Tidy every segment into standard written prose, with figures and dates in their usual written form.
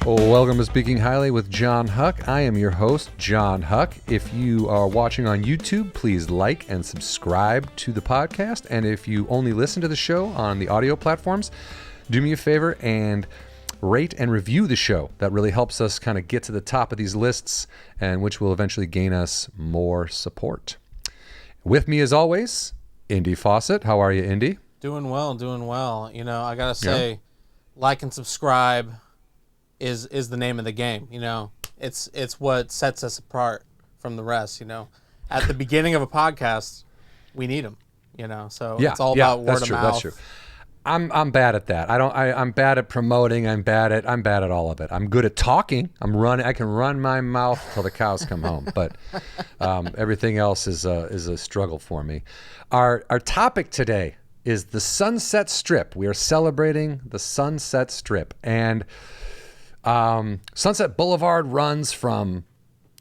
Welcome to Speaking Highly with Jon Huck. I am your host, Jon Huck. If you are watching on YouTube, please like and subscribe to the podcast. And if you only listen to the show on the audio platforms, do me a favor and rate and review the show. That really helps us kind of get to the top of these lists, and which will eventually gain us more support. With me, as always, Indy Fawcett. How are you, Indy? Doing well. You know, I gotta say, like and subscribe is the name of the game. You know, it's what sets us apart from the rest. You know, at the beginning of a podcast, we need them. You know, so it's all about word of mouth. That's true. I'm bad at that. I'm bad at promoting. I'm bad at all of it. I'm good at talking. I can run my mouth till the cows come home. But everything else is a struggle for me. Our topic today is the Sunset Strip. We are celebrating the Sunset Strip, and Sunset Boulevard runs from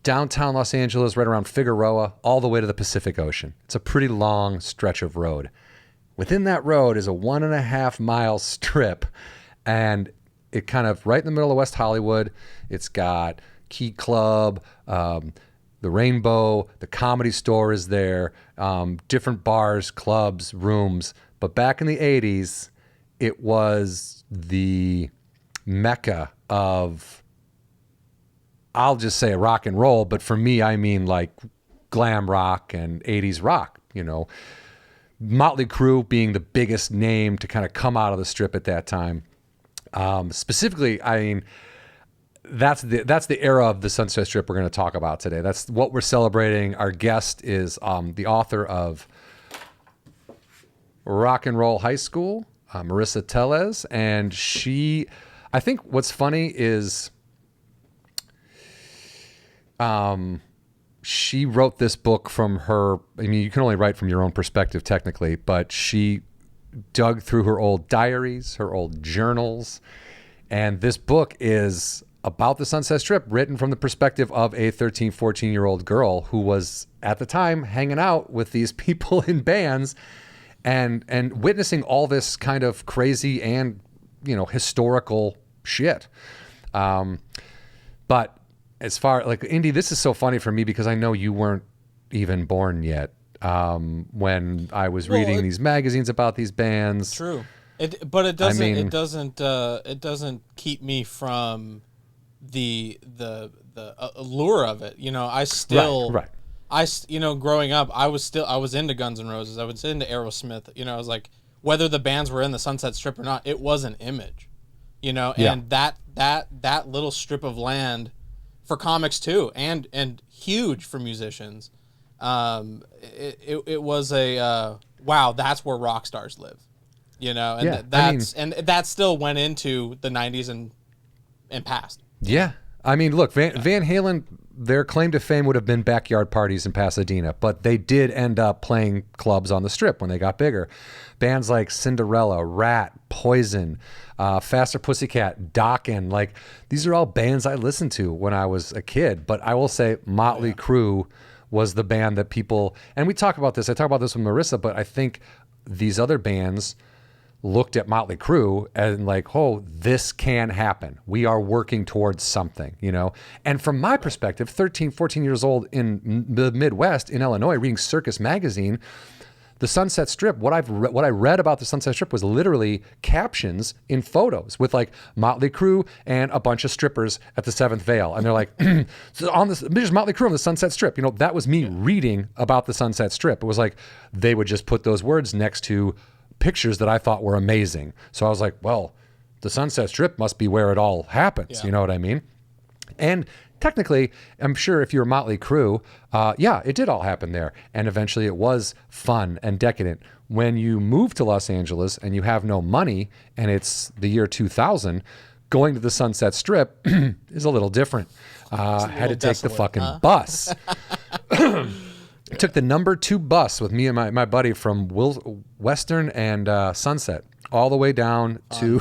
downtown Los Angeles, right around Figueroa, all the way to the Pacific Ocean. It's a pretty long stretch of road. Within that road is a 1.5 mile strip, and it kind of right in the middle of West Hollywood. It's got Key Club, the Rainbow, the Comedy Store is there, different bars, clubs, rooms. But back in the 80s, it was the mecca of, I'll just say rock and roll, but for me, I mean like glam rock and 80s rock, you know. Motley Crue being the biggest name to kind of come out of the strip at that time. Specifically, I mean, that's the era of the Sunset Strip we're going to talk about today. That's what we're celebrating. Our guest is the author of Rock and Roll High School, Marisa Tellez, and I think what's funny is she wrote this book from her, I mean, you can only write from your own perspective technically, but she dug through her old diaries, her old journals, and this book is about the Sunset Strip, written from the perspective of a 13, 14-year-old girl who was, at the time, hanging out with these people in bands and witnessing all this kind of crazy and, you know, historical shit. But as far, like, Indy, this is so funny for me because I know you weren't even born yet when I was reading these magazines about these bands. True. It doesn't keep me from the allure of it. You know, I still, right. You know, growing up, I was into Guns N' Roses. I was into Aerosmith. You know, I was like, whether the bands were in the Sunset Strip or not, it was an image, you know, and that little strip of land for comics too, and huge for musicians. It was a wow, that's where rock stars live, you know, and and that still went into the 90s and past. Yeah, I mean, look, Van Halen, their claim to fame would have been backyard parties in Pasadena, but they did end up playing clubs on the Strip when they got bigger. Bands like Cinderella, Rat, Poison, Faster Pussycat, Dokken, like these are all bands I listened to when I was a kid. But I will say Motley Crue was the band that people, and we talk about this, I talk about this with Marisa, but I think these other bands looked at Motley Crue and like, oh, this can happen. We are working towards something, you know? And from my perspective, 13, 14 years old in the Midwest in Illinois, reading Circus Magazine, the Sunset Strip, what I read about the Sunset Strip was literally captions in photos with like Motley Crue and a bunch of strippers at the Seventh Veil. And they're like, so there's Motley Crue on the Sunset Strip. You know, that was me reading about the Sunset Strip. It was like, they would just put those words next to pictures that I thought were amazing. So I was like, well, the Sunset Strip must be where it all happens. Yeah. You know what I mean? And technically, I'm sure if you're Motley Crue, it did all happen there. And eventually it was fun and decadent. When you move to Los Angeles and you have no money and it's the year 2000, going to the Sunset Strip is a little different. Had to take the fucking bus. I took the number 2 bus with me and my buddy from Western and Sunset all the way down to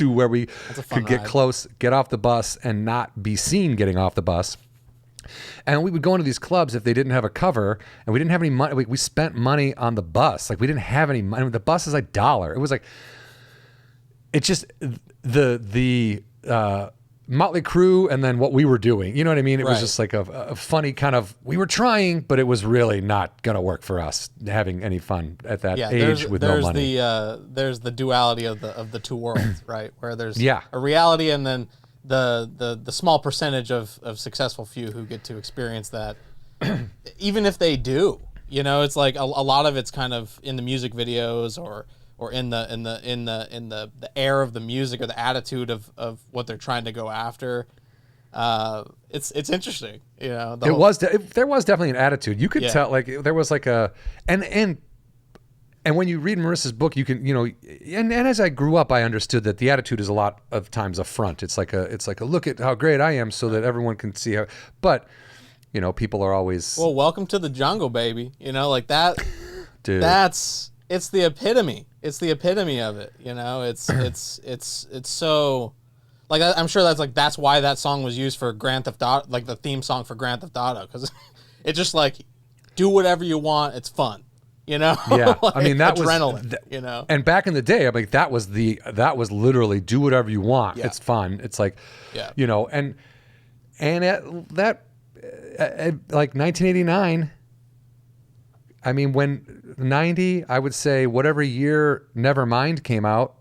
where we could get close, get off the bus, and not be seen getting off the bus. And we would go into these clubs if they didn't have a cover, and we didn't have any money. We spent money on the bus. Like, we didn't have any money. The bus is $1. It was like, it's just the Motley Crue and then what we were doing. You know what I mean? It was Right. just like a funny kind of, we were trying, but it was really not going to work for us having any fun at that age with no money. There's the duality of the two worlds, right? Where there's Yeah. a reality and then the small percentage of successful few who get to experience that. Even if they do, you know, it's like a lot of it's kind of in the music videos or in the air of the music or the attitude of what they're trying to go after. It's interesting, you know. There was definitely an attitude. You could tell, like there was like a and when you read Marissa's book, you can, you know, and as I grew up, I understood that the attitude is a lot of times a front. It's like a look at how great I am, so that everyone can see how. But you know, people are always welcome to the jungle, baby. You know, like that. Dude. It's the epitome. It's the epitome of it. You know, it's so. Like I'm sure that's why that song was used for Grand Theft Auto, like the theme song for Grand Theft Auto, because it's just like do whatever you want, it's fun, you know. Yeah, like, I mean that adrenaline, was you know. And back in the day, I mean that was literally do whatever you want. Yeah. It's fun. It's like, you know, and at that like 1989. I mean, when 90, I would say whatever year Nevermind came out,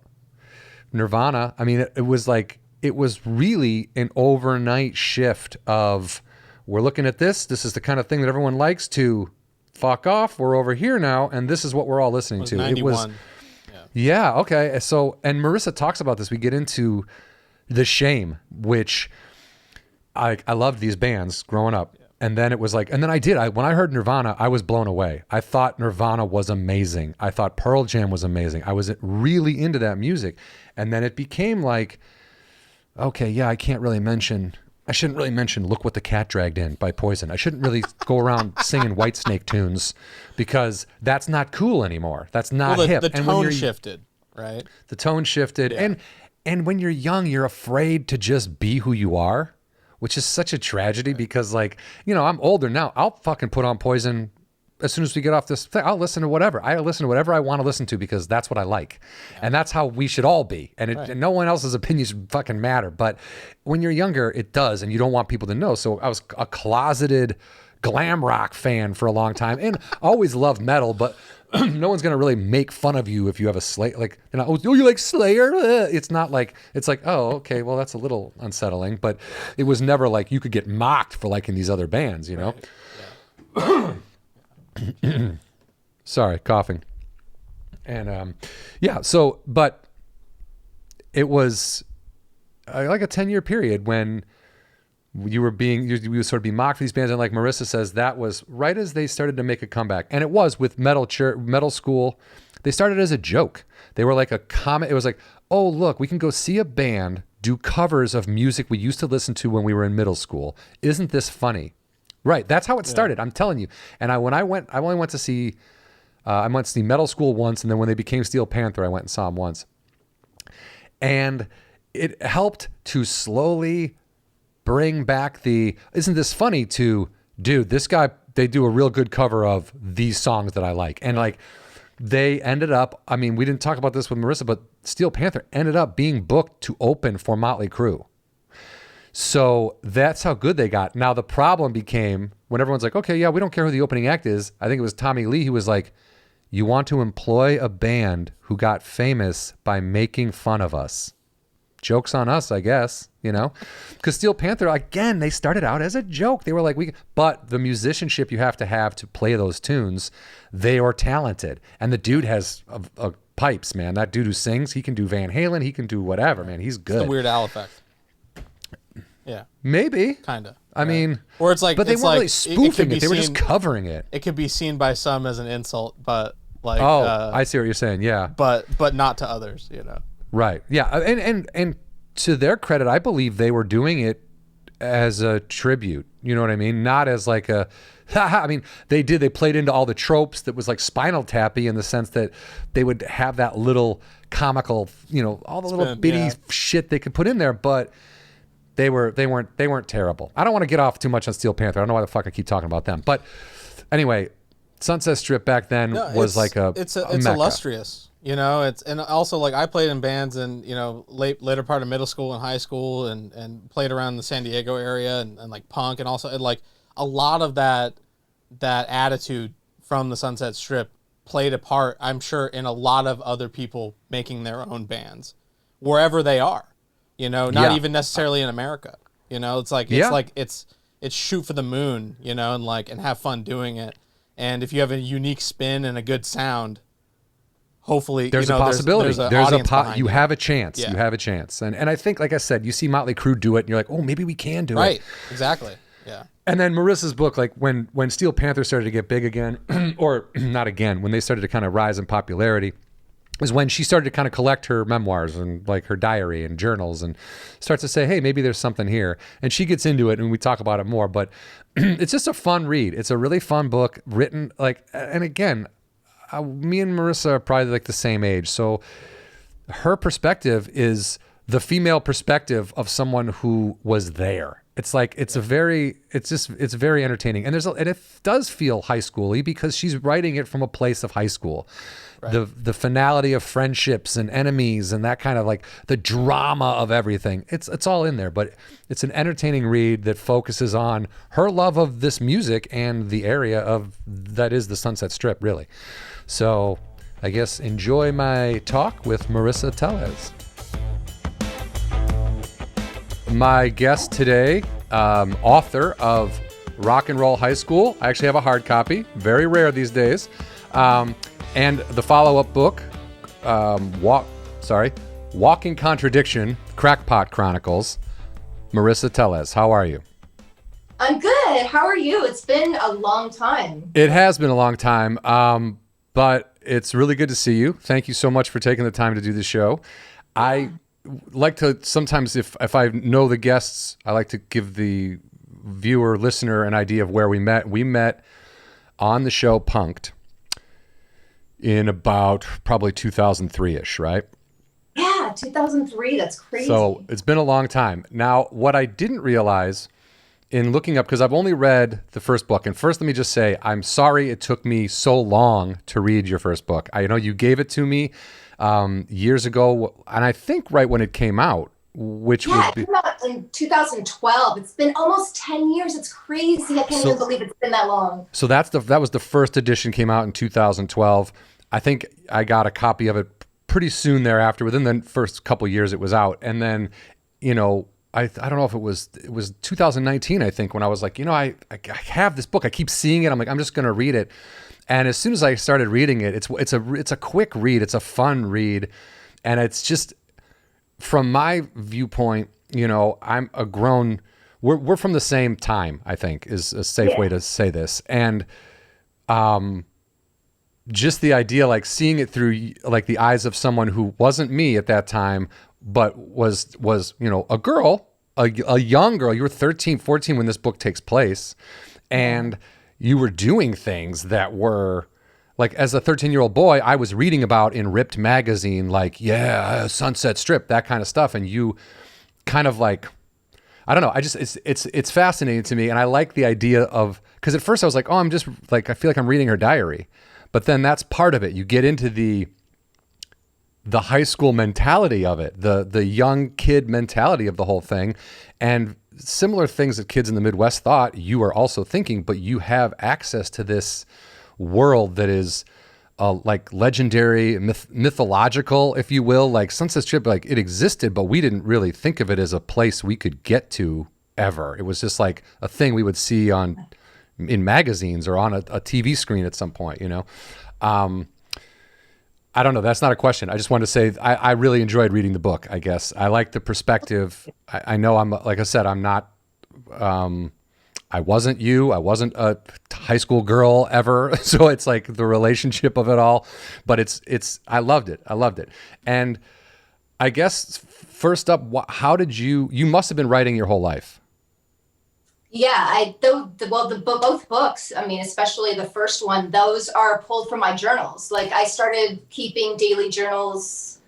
Nirvana. I mean, it was like. It was really an overnight shift of we're looking at this. This is the kind of thing that everyone likes to fuck off. We're over here now. And this is what we're all listening to. 91. It was, yeah. Okay. So, and Marisa talks about this. We get into The Shame, which I loved these bands growing up. Yeah. And then it was like, and then when I heard Nirvana, I was blown away. I thought Nirvana was amazing. I thought Pearl Jam was amazing. I was really into that music. And then it became like, okay, yeah, I shouldn't really mention Look What the Cat Dragged In by Poison. I shouldn't really go around singing Whitesnake tunes because that's not cool anymore. That's not hip. The tone shifted, right? The tone shifted. Yeah. And when you're young, you're afraid to just be who you are, which is such a tragedy because, like, you know, I'm older now. I'll fucking put on Poison as soon as we get off this thing. I'll listen to whatever. I listen to whatever I want to listen to because that's what I like. Yeah. And that's how we should all be. And, and no one else's opinions fucking matter. But when you're younger, it does. And you don't want people to know. So I was a closeted glam rock fan for a long time and always loved metal. But no one's going to really make fun of you if you have a Slayer. Like, you know, oh, you like Slayer? It's not like, it's like, oh, okay, well, that's a little unsettling. But it was never like you could get mocked for liking these other bands, you know? Right. Yeah. Sorry, coughing. And so, but it was like a 10-year period when you would sort of be mocked for these bands. And like Marisa says, that was right as they started to make a comeback. And it was with metal school. They started as a joke. They were like a comment. It was like, oh, look, we can go see a band do covers of music we used to listen to when we were in middle school. Isn't this funny? Right, that's how it started. I'm telling you. And I only went to see, I went to see Metal School once, and then when they became Steel Panther, I went and saw them once. And it helped to slowly bring back isn't this funny to, dude, this guy, they do a real good cover of these songs that I like. And like, they ended up, I mean, we didn't talk about this with Marisa, but Steel Panther ended up being booked to open for Motley Crue. So that's how good they got. Now the problem became when everyone's like, okay, yeah, we don't care who the opening act is. I think it was Tommy Lee who was like, you want to employ a band who got famous by making fun of us. Joke's on us, I guess, you know? Because Steel Panther, again, they started out as a joke. They were like, but the musicianship you have to play those tunes, they are talented. And the dude has pipes, man. That dude who sings, he can do Van Halen, he can do whatever, man. He's good. It's the Weird Al effect. Yeah. Maybe. Kind of. I mean. Or it's like. But they weren't really spoofing it. They were just covering it. It could be seen by some as an insult, but like. Oh, I see what you're saying. Yeah. But not to others, you know. Right. Yeah. And to their credit, I believe they were doing it as a tribute. You know what I mean? Not as like a. I mean, they played into all the tropes that was like Spinal Tappy in the sense that they would have that little comical, you know, all the little bitty shit they could put in there, but. They weren't terrible. I don't want to get off too much on Steel Panther. I don't know why the fuck I keep talking about them. But anyway, Sunset Strip back then was like it's illustrious. You know, it's, and also like I played in bands and, you know, later part of middle school and high school, and played around the San Diego area, and like punk, and also, and like a lot of that attitude from the Sunset Strip played a part, I'm sure, in a lot of other people making their own bands wherever they are, you know, not even necessarily in America. You know, it's like it's shoot for the moon, you know, and like, and have fun doing it. And if you have a unique spin and a good sound, hopefully, there's you know, a possibility. You you. have a chance. Yeah. You have a chance. And I think, like I said, you see Motley Crue do it, and you're like, oh, maybe we can do it. Right. Exactly. Yeah. And then Marissa's book, like when Steel Panther started to get big again, or not again, when they started to kind of rise in popularity, is when she started to kind of collect her memoirs and like her diary and journals, and starts to say, hey, maybe there's something here. And she gets into it, and we talk about it more. But it's just a fun read. It's a really fun book written like, and again, me and Marisa are probably like the same age. So her perspective is the female perspective of someone who was there. It's like, it's very entertaining. And and it does feel high schooly because she's writing it from a place of high school. Right. The finality of friendships and enemies and that kind of like the drama of everything. It's all in there, but it's an entertaining read that focuses on her love of this music and the area that is the Sunset Strip, really. So I guess enjoy my talk with Marisa Tellez. My guest today, author of Rock and Roll High School. I actually have a hard copy, very rare these days. And the follow-up book, Walking Contradiction, Crackpot Chronicles. Marisa Tellez, how are you? I'm good. How are you? It's been a long time. It has been a long time, but it's really good to see you. Thank you so much for taking the time to do the show. I like to sometimes, if I know the guests, I like to give the viewer, listener an idea of where we met. We met on the show Punked in about probably 2003-ish, right? Yeah, 2003. That's crazy. So it's been a long time. Now, what I didn't realize in looking up, because I've only read the first book, and first let me just say, I'm sorry it took me so long to read your first book. I know you gave it to me years ago, and I think right when it came out, which would be... it came out in 2012. It's been almost 10 years. It's crazy. I can't even believe it's been that long. So that was the first edition, came out in 2012. I think I got a copy of it pretty soon thereafter. Within the first couple years it was out. And then, you know, I don't know if it was 2019, I think, when I was like, you know, I have this book. I keep seeing it. I'm like, I'm just going to read it. And as soon as I started reading it, it's a quick read. It's a fun read. And it's just, from my viewpoint, you know, I'm a grown, we're from the same time, I think, is a safe way to say this. And just the idea, like seeing it through like the eyes of someone who wasn't me at that time, but was, you know, a girl, a young girl. You were 13, 14 when this book takes place. And you were doing things that were like, as a 13-year-old boy, I was reading about in Ripped magazine, like, Sunset Strip, that kind of stuff. And you kind of like, I don't know. It's fascinating to me. And I like the idea of, because at first I was like, oh, I'm just like, I feel like I'm reading her diary. But then that's part of it. You get into the high school mentality of it, the young kid mentality of the whole thing. And similar things that kids in the Midwest thought, you are also thinking, but you have access to this world that is like legendary, mythological, if you will. Like Sunset Strip, like it existed, but we didn't really think of it as a place we could get to ever. It was just like a thing we would see in magazines or on a TV screen at some point, you know? I don't know. That's not a question. I just wanted to say I really enjoyed reading the book, I guess. I like the perspective. I know like I said, I'm not, I wasn't you. I wasn't a high school girl ever. So it's like the relationship of it all. But I loved it. I loved it. And I guess first up, how did you must have been writing your whole life. Yeah, both books, I mean, especially the first one, those are pulled from my journals. Like I started keeping daily journals.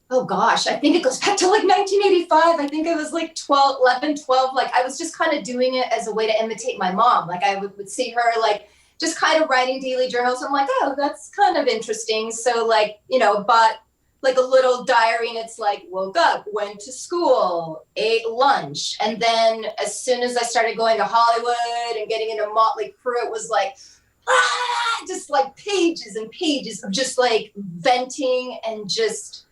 Oh gosh, I think it goes back to like 1985. I think it was like 11, 12. Like I was just kind of doing it as a way to imitate my mom. Like I would see her like just kind of writing daily journals. I'm like, oh, that's kind of interesting. So like, bought like a little diary, and it's like, woke up, went to school, ate lunch. And then as soon as I started going to Hollywood and getting into Motley Crue, it was like, just like pages and pages of just like venting and just,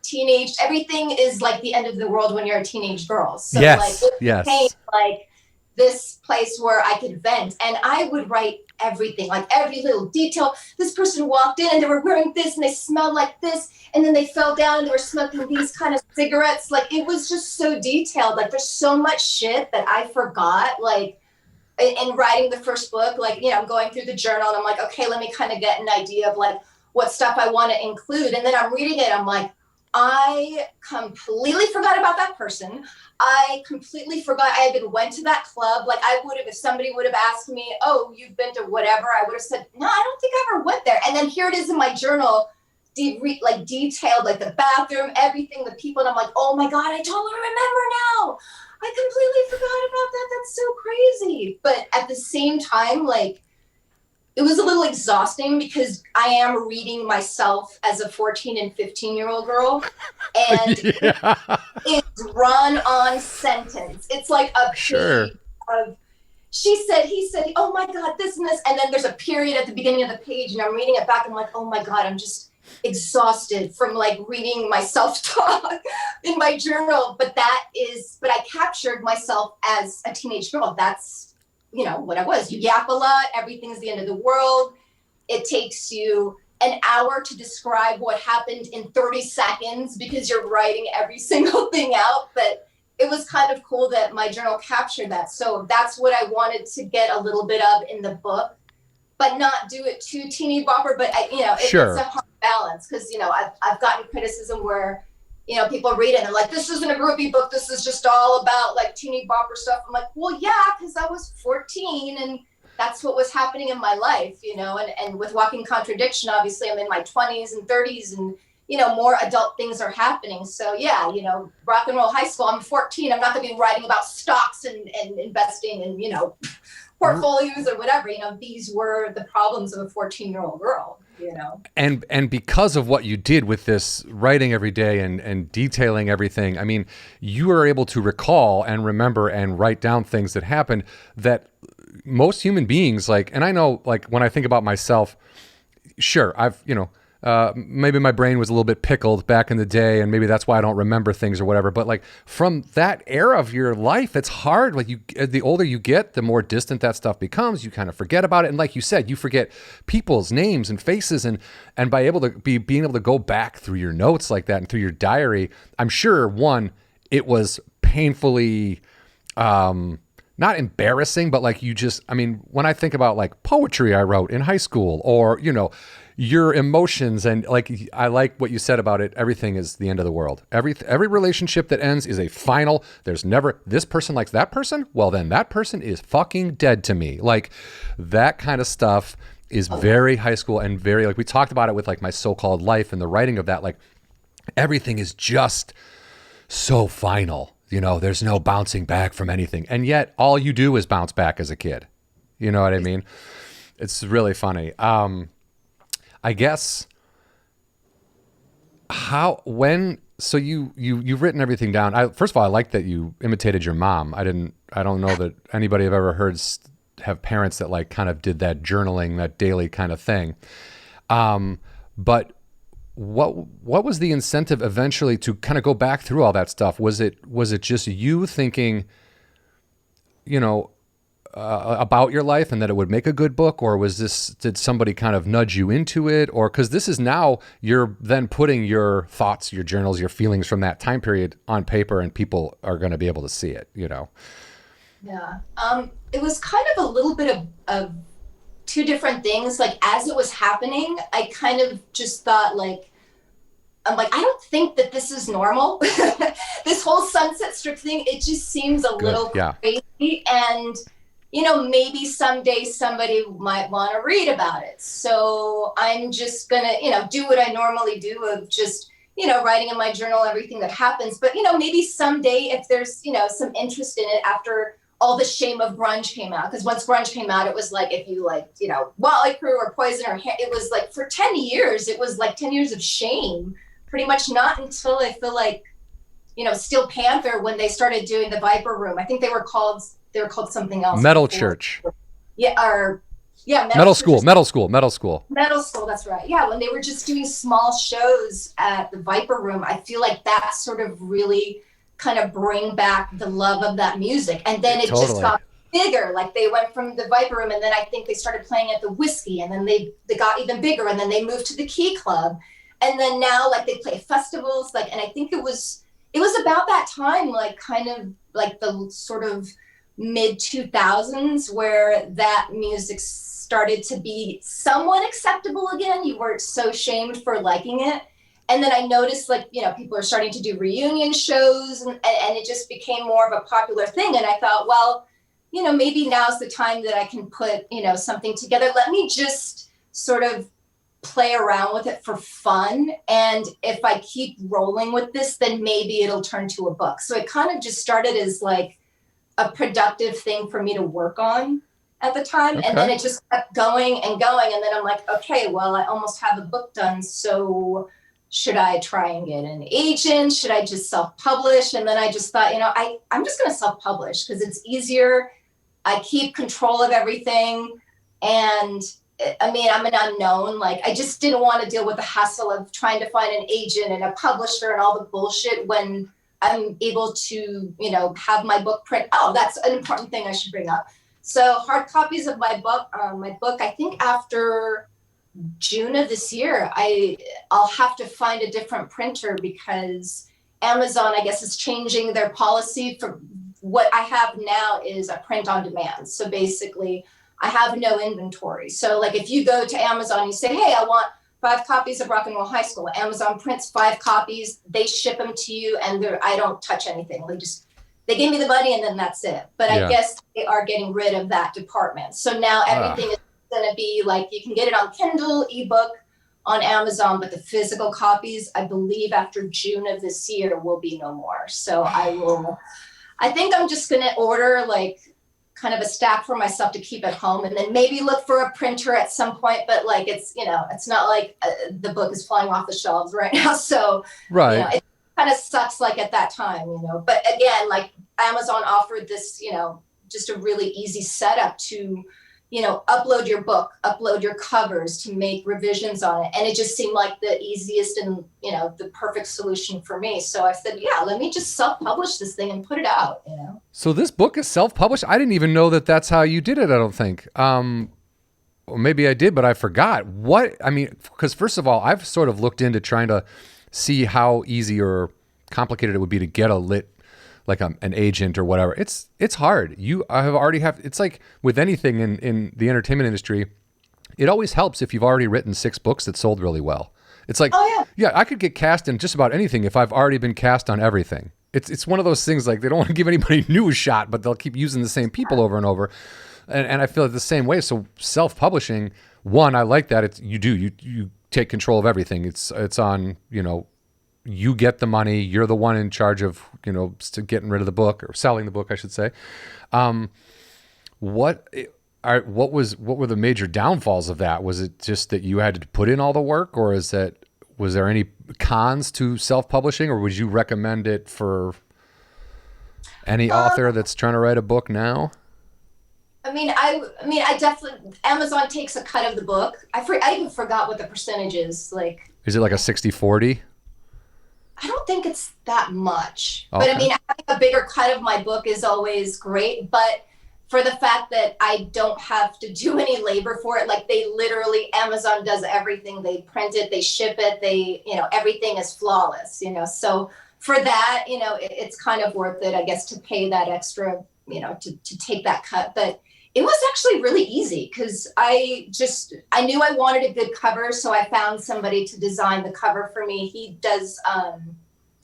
teenage, everything is like the end of the world when you're a teenage girl. So yes, like, yes. became like this place where I could vent, and I would write everything, like every little detail. This person walked in and they were wearing this and they smelled like this, and then they fell down and they were smoking these kind of cigarettes. Like it was just so detailed. Like there's so much shit that I forgot, like in writing the first book. Like, I'm going through the journal and I'm like, okay, let me kind of get an idea of like what stuff I want to include. And then I'm reading it, I'm like, I completely forgot about that person. I completely forgot I even went to that club. Like I would have, if somebody would have asked me, oh, you've been to whatever, I would have said, no, I don't think I ever went there. And then here it is in my journal, like detailed, like the bathroom, everything, the people. And I'm like, oh my God, I totally remember now. I completely forgot about that. That's so crazy. But at the same time, like, it was a little exhausting because I am reading myself as a 14 and 15-year-old girl. And it's run-on sentence. It's like a page of, she said, he said, oh my God, this and this. And then there's a period at the beginning of the page, and I'm reading it back. And I'm like, oh my God, I'm just exhausted from like reading my self-talk in my journal. But I captured myself as a teenage girl. That's, what I was. You yap a lot. Everything's the end of the world. It takes you an hour to describe what happened in 30 seconds because you're writing every single thing out. But it was kind of cool that my journal captured that. So that's what I wanted to get a little bit of in the book, but not do it too teeny bopper. But it's a hard balance because, I've gotten criticism where, people read it and they're like, this isn't a groupie book. This is just all about like teeny bopper stuff. I'm like, well, yeah, because I was 14 and that's what was happening in my life, and with Walking Contradiction, obviously I'm in my 20s and 30s and, more adult things are happening. So yeah, rock and roll high school, I'm 14. I'm not going to be writing about stocks and investing and, portfolios or whatever. These were the problems of a 14-year-old girl. And because of what you did with this writing every day and detailing everything, I mean, you were able to recall and remember and write down things that happened that most human beings, like, and I know, like, when I think about myself, sure, I've, maybe my brain was a little bit pickled back in the day, and maybe that's why I don't remember things or whatever. But like from that era of your life, it's hard. Like the older you get, the more distant that stuff becomes. You kind of forget about it, and like you said, you forget people's names and faces, and being able to go back through your notes like that and through your diary. I'm sure it was painfully. Not embarrassing, but like when I think about like poetry I wrote in high school or, your emotions, and like, I like what you said about it. Everything is the end of the world. Every relationship that ends is a final. There's never, this person likes that person. Well, then that person is fucking dead to me. Like that kind of stuff is very high school and very, like we talked about it with like my so-called life and the writing of that. Like everything is just so final. There's no bouncing back from anything. And yet all you do is bounce back as a kid. You know what I mean? It's really funny. I guess so you've written everything down. First of all, I like that you imitated your mom. I don't know that anybody I've ever heard have parents that like kind of did that journaling, that daily kind of thing. But what was the incentive eventually to kind of go back through all that stuff? Was it just you thinking, about your life and that it would make a good book, or did somebody kind of nudge you into it? Or because this is now you're then putting your thoughts, your journals, your feelings from that time period on paper, and people are going to be able to see it. Yeah. It was kind of a little bit of two different things. Like as it was happening, I kind of just thought like, I'm like, I don't think that this is normal. This whole Sunset Strip thing, it just seems a little crazy. And, maybe someday somebody might want to read about it. So I'm just going to, do what I normally do of just, writing in my journal everything that happens. But, maybe someday if there's, some interest in it after all the shame of grunge came out. Because once grunge came out, it was like, if you like, you know, Motley Crue or Poison or it was like for 10 years, it was like 10 years of shame. Pretty much not until I feel like, you know, Steel Panther, when they started doing the Viper Room. I think they were called something else. Metal before. Church. Yeah, or yeah, Metal School. Metal School. That's right. Yeah, when they were just doing small shows at the Viper Room, I feel like that sort of really kind of bring back the love of that music. And then it just got bigger. Like they went from the Viper Room, and then I think they started playing at the Whiskey, and then they got even bigger, and then they moved to the Key Club. And then now like they play festivals, like, and I think it was about that time, like kind of like the sort of mid 2000s where that music started to be somewhat acceptable again. You weren't so shamed for liking it. And then I noticed, like, you know, people are starting to do reunion shows, and it just became more of a popular thing. And I thought, well, you know, maybe now's the time that I can put, you know, something together. Let me just sort of play around with it for fun. And if I keep rolling with this, then maybe it'll turn to a book. So it kind of just started as like a productive thing for me to work on at the time. Okay. And then it just kept going and going. And then I'm like, okay, well, I almost have a book done. So should I try and get an agent? Should I just self-publish? And then I just thought, you know, I'm just going to self-publish because it's easier. I keep control of everything. And I mean, I'm an unknown. Like, I just didn't want to deal with the hassle of trying to find an agent and a publisher and all the bullshit when I'm able to, you know, have my book print. Oh, that's an important thing I should bring up. So hard copies of my book, I think after June of this year, I'll have to find a different printer because Amazon, I guess, is changing their policy. For what I have now is a print on demand. So basically I have no inventory. So like if you go to Amazon, you say, hey, I want 5 copies of Rock and Roll High School. Amazon prints 5 copies, they ship them to you, and I don't touch anything. They give me the money and then that's it. But I guess they are getting rid of that department. So now everything is going to be like, you can get it on Kindle, ebook, on Amazon, but the physical copies, I believe after June of this year, will be no more. So I think I'm just going to order like kind of a stack for myself to keep at home, and then maybe look for a printer at some point. But like, it's, you know, it's not like the book is flying off the shelves right now. So, right. You know, it kind of sucks like at that time, you know, but again, like Amazon offered this, you know, just a really easy setup to, you know, upload your book, upload your covers, to make revisions on it. And it just seemed like the easiest and, you know, the perfect solution for me. So I said, yeah, let me just self-publish this thing and put it out, you know? So this book is self-published? I didn't even know that that's how you did it, I don't think. Or maybe I did, but I forgot. What, I mean, because first of all, I've sort of looked into trying to see how easy or complicated it would be to get like an agent or whatever. It's hard. It's like with anything in the entertainment industry, it always helps if you've already written 6 books that sold really well. It's like, I could get cast in just about anything if I've already been cast on everything. It's one of those things, like they don't want to give anybody new a shot, but they'll keep using the same people over and over. And I feel the same way. So self-publishing, one, I like that. You take control of everything. It's on, you know, you get the money. You're the one in charge of, you know, getting rid of the book, or selling the book, I should say. What were the major downfalls of that? Was it just that you had to put in all the work, or was there any cons to self-publishing, or would you recommend it for any author that's trying to write a book now? I mean, I definitely, Amazon takes a cut of the book. I even forgot what the percentage is. Like, is it like a 60-40? I don't think it's that much. Okay. But I mean, having a bigger cut of my book is always great. But for the fact that I don't have to do any labor for it, like they literally, Amazon does everything. They print it, they ship it, you know, everything is flawless, you know. So for that, you know, it's kind of worth it, I guess, to pay that extra, you know, to take that cut. But it was actually really easy because I knew I wanted a good cover. So I found somebody to design the cover for me. He does, I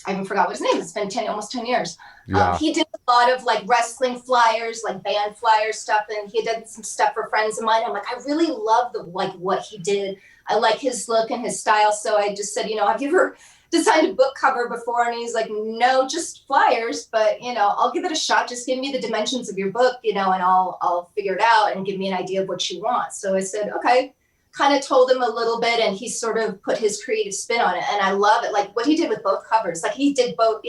even forgot what his name is. It's been almost 10 years. Yeah. He did a lot of like wrestling flyers, like band flyer stuff. And he did some stuff for friends of mine. I'm like, I really love what he did. I like his look and his style. So I just said, have you ever designed a book cover before? And he's like, no, just flyers, but I'll give it a shot. Just give me the dimensions of your book, and I'll figure it out and give me an idea of what you want. So I said, okay, kind of told him a little bit, and he sort of put his creative spin on it. And I love it. Like what he did with both covers, like he did both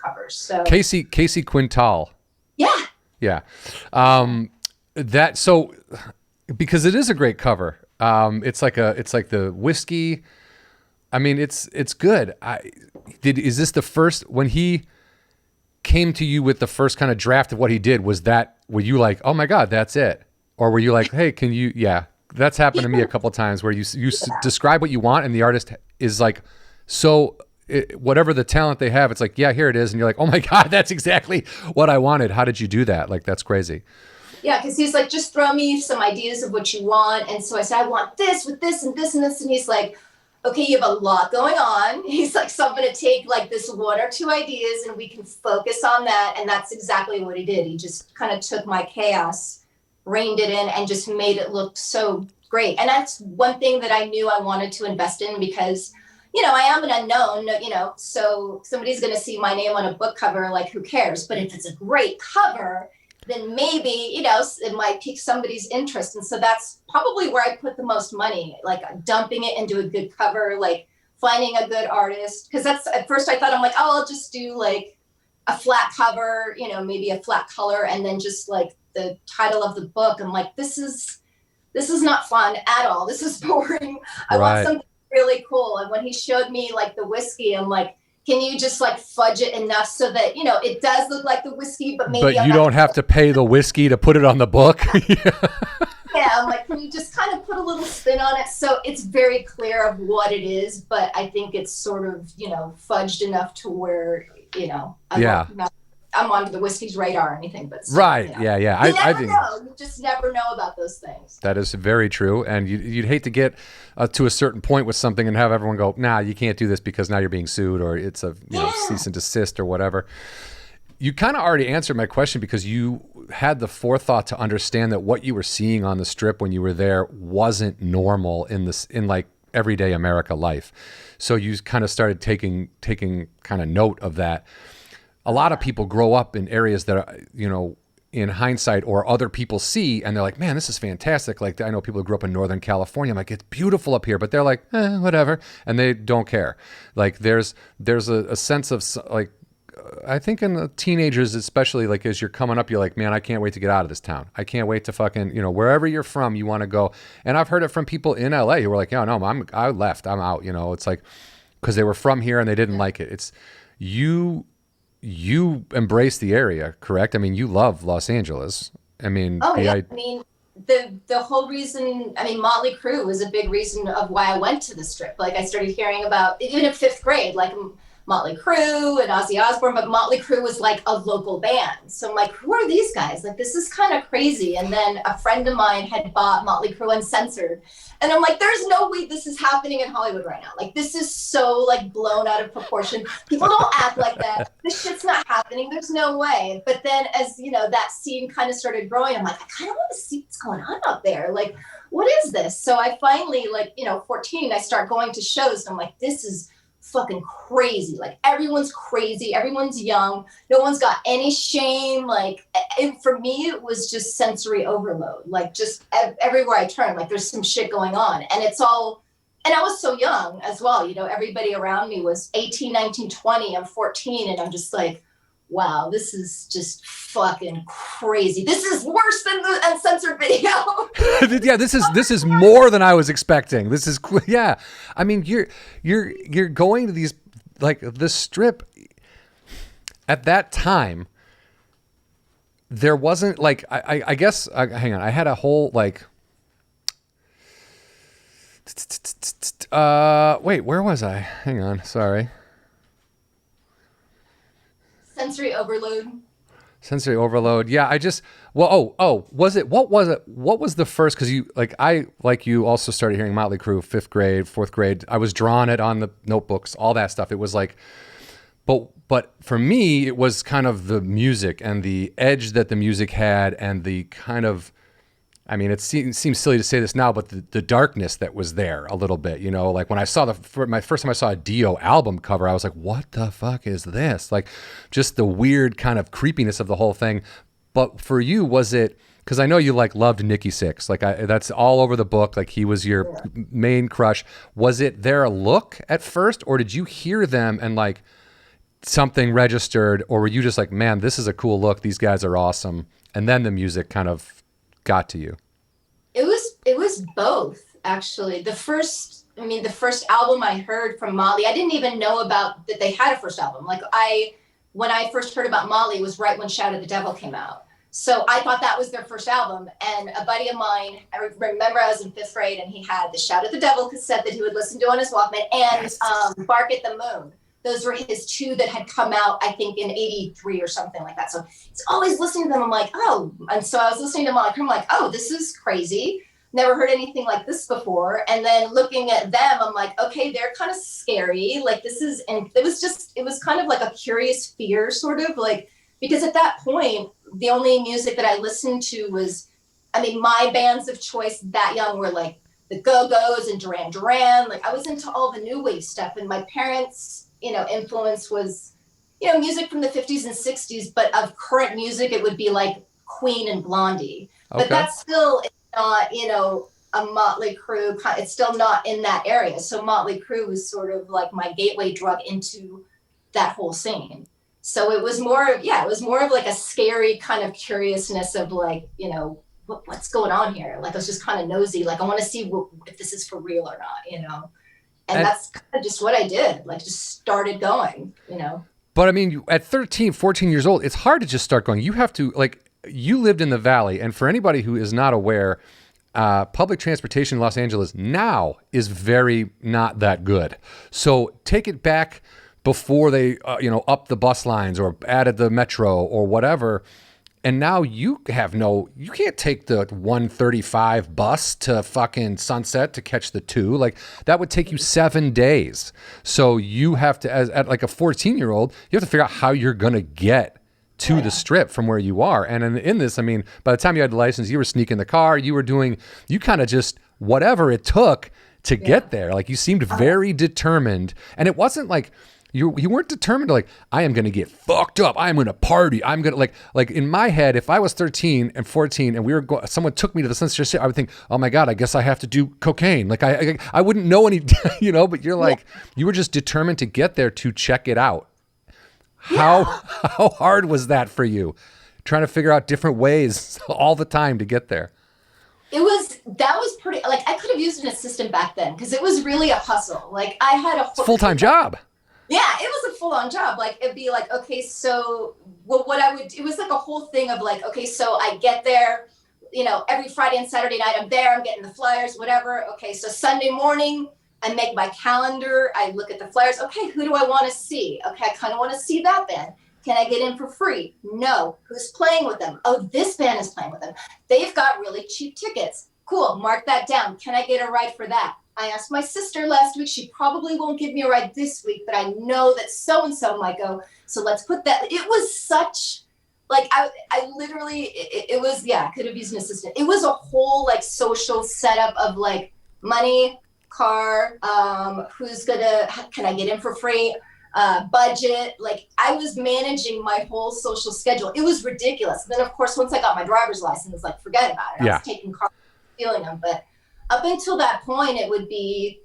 covers. So Casey Quintal. Yeah. Yeah. Because it is a great cover. It's like the whiskey. I mean, it's good. Is this the first, when he came to you with the first kind of draft of what he did, were you like, oh my God, that's it? Or were you like, hey, can you, that's happened to me a couple of times where you describe what you want and the artist is like, whatever the talent they have, it's like, yeah, here it is. And you're like, oh my God, that's exactly what I wanted. How did you do that? Like, that's crazy. Yeah, because he's like, just throw me some ideas of what you want. And so I said, I want this with this and this and this. And he's like, okay, you have a lot going on. He's like, so I'm going to take like this one or two ideas and we can focus on that. And that's exactly what he did. He just kind of took my chaos, reined it in, and just made it look so great. And that's one thing that I knew I wanted to invest in because, I am an unknown, so somebody's going to see my name on a book cover, like who cares? But if it's a great cover, then maybe, it might pique somebody's interest. And so that's probably where I put the most money, like dumping it into a good cover, like finding a good artist. Because that's, at first I thought, I'm like, oh, I'll just do like a flat cover, maybe a flat color, and then just like the title of the book. I'm like, this is not fun at all. This is boring. I want something really cool. And when he showed me like the whiskey, I'm like, can you just like fudge it enough so that, it does look like the whiskey, but maybe you don't have to pay the whiskey to put it on the book. Yeah, I'm like, can you just kind of put a little spin on it? So it's very clear of what it is, but I think it's sort of, fudged enough to where, I'm onto the whiskey's radar or anything, but still, right. Yeah. I think you just never know about those things. That is very true. And you'd hate to get to a certain point with something and have everyone go, nah, you can't do this because now you're being sued or it's a cease and desist or whatever. You kind of already answered my question because you had the forethought to understand that what you were seeing on the strip when you were there wasn't normal in like everyday America life. So you kind of started taking kind of note of that. A lot of people grow up in areas that are, in hindsight or other people see, and they're like, man, this is fantastic. Like, I know people who grew up in Northern California. I'm like, it's beautiful up here, but they're like, whatever. And they don't care. Like there's a sense of like, I think in the teenagers, especially like as you're coming up, you're like, man, I can't wait to get out of this town. I can't wait to fucking, wherever you're from, you want to go. And I've heard it from people in LA who were like, yeah, no, I left, I'm out. It's like, cause they were from here and they didn't like it. It's you embrace the area, correct? I mean, you love Los Angeles. I mean, the whole reason, Motley Crue was a big reason of why I went to the strip. Like I started hearing about, even in 5th grade, like Motley Crue and Ozzy Osbourne, but Motley Crue was like a local band. So I'm like, who are these guys? Like, this is kind of crazy. And then a friend of mine had bought Motley Crue Uncensored. And I'm like, there's no way this is happening in Hollywood right now. Like, this is so like blown out of proportion. People don't act like that. This shit's not happening. There's no way. But then as, that scene kind of started growing, I'm like, I kind of want to see what's going on out there. Like, what is this? So I finally, 14, I start going to shows. And I'm like, this is fucking crazy. Like everyone's crazy, everyone's young, no one's got any shame. Like, and for me it was just sensory overload. Like just everywhere I turn, like there's some shit going on, and it's all, and I was so young as well, everybody around me was 18, 19, 20, I'm 14, and I'm just like, wow, this is just fucking crazy. This is worse than the uncensored video. Yeah, this is more than I was expecting. This is, yeah. I mean, you're going to these, like the strip at that time. There wasn't like, I guess, hang on. I had a whole like, wait, where was I? Hang on. Sorry. Sensory overload. Yeah, I just, well, was it? What was the first? Because you also started hearing Motley Crue 5th grade, 4th grade. I was drawn it on the notebooks, all that stuff. It was like, but for me, it was kind of the music and the edge that the music had, and the kind of, I mean, it seems silly to say this now, but the darkness that was there a little bit, you know, like when I saw my first time I saw a Dio album cover, I was like, what the fuck is this? Like just the weird kind of creepiness of the whole thing. But for you, was it, because I know you like loved Nikki Sixx, like that's all over the book. Like he was your main crush. Was it their look at first, or did you hear them and like something registered, or were you just like, man, this is a cool look. These guys are awesome. And then the music kind of got to you? It was both, actually. The first album I heard from Molly, I didn't even know about that they had a first album. Like when I first heard about Molly was right when Shout at the Devil came out. So I thought that was their first album. And a buddy of mine, I remember I was in 5th grade and he had the Shout at the Devil cassette that he would listen to on his Walkman and Bark at the Moon. Those were his 2 that had come out, I think, in 83 or something like that. So he's always listening to them. I'm like, oh. And so I was listening to Molly. I'm like, oh, this is crazy. Never heard anything like this before. And then looking at them, I'm like, okay, they're kind of scary. Like and it was kind of like a curious fear, sort of like, because at that point, the only music that I listened to was, I mean, my bands of choice that young were like the Go-Go's and Duran Duran. Like I was into all the new wave stuff, and my parents, you know, influence was, you know, music from the 50s and 60s, but of current music, it would be like Queen and Blondie. Okay. But that's still not, you know, a Motley Crue. It's still not in that area. So Motley Crue was sort of like my gateway drug into that whole scene. So it was more of like a scary kind of curiousness of like, you know, what's going on here? Like I was just kind of nosy. Like I want to see if this is for real or not, you know? And that's kind of just what I did, like just started going, you know. But I mean, at 13, 14 years old, it's hard to just start going. You have to, like, you lived in the Valley. And for anybody who is not aware, public transportation in Los Angeles now is very not that good. So take it back before they, upped the bus lines or added the metro or whatever. And now you can't take the 135 bus to fucking Sunset to catch the 2. Like that would take you 7 days. So you have to, at like a 14-year-old, you have to figure out how you're going to get to the Strip from where you are. And in this, I mean, by the time you had the license, you were sneaking the car, you kind of just whatever it took to get there. Like you seemed very determined. And it wasn't like, you weren't determined to like, I am going to get fucked up. I am going to party. I'm going to like in my head, if I was 13 and 14 and someone took me to the Sunset Strip, I would think, oh my God, I guess I have to do cocaine. Like I wouldn't know any, but you're like, you were just determined to get there to check it out. How hard was that for you? Trying to figure out different ways all the time to get there. That was pretty, like I could have used an assistant back then because it was really a hustle. Like I had a full-time job. Yeah, it was a full-on job. Like it'd be like, okay, so it was like a whole thing of like, okay, so I get there, you know, every Friday and Saturday night I'm there, I'm getting the flyers, whatever. Okay, so Sunday morning I make my calendar, I look at the flyers. Okay, who do I want to see? Okay, I kind of want to see that band. Can I get in for free? No. Who's playing with them? Oh, this band is playing with them. They've got really cheap tickets. Cool, mark that down. Can I get a ride for that? I asked my sister last week. She probably won't give me a ride this week, but I know that so-and-so might go. So let's put that. It was such, like, I literally, it was, I could have used an assistant. It was a whole, like, social setup of, like, money, car, can I get in for free, budget. Like, I was managing my whole social schedule. It was ridiculous. And then, of course, once I got my driver's license, like, forget about it. I was taking cars, stealing them, but up until that point, it would be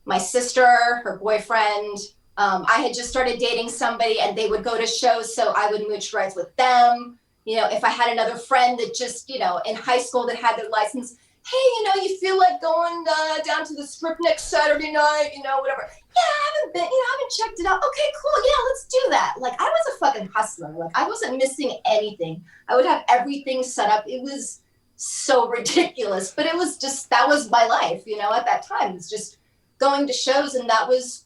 my sister, her boyfriend. I had just started dating somebody and they would go to shows, so I would mooch rides with them. You know, if I had another friend that just, you know, in high school that had their license, hey, you know, you feel like going down to the Strip next Saturday night, you know, whatever. Yeah, I haven't been, you know, I haven't checked it out. Okay, cool. Yeah, let's do that. Like, I was a fucking hustler. Like, I wasn't missing anything. I would have everything set up. It was so ridiculous, but it was just, that was my life, you know, at that time. It's just going to shows, and that was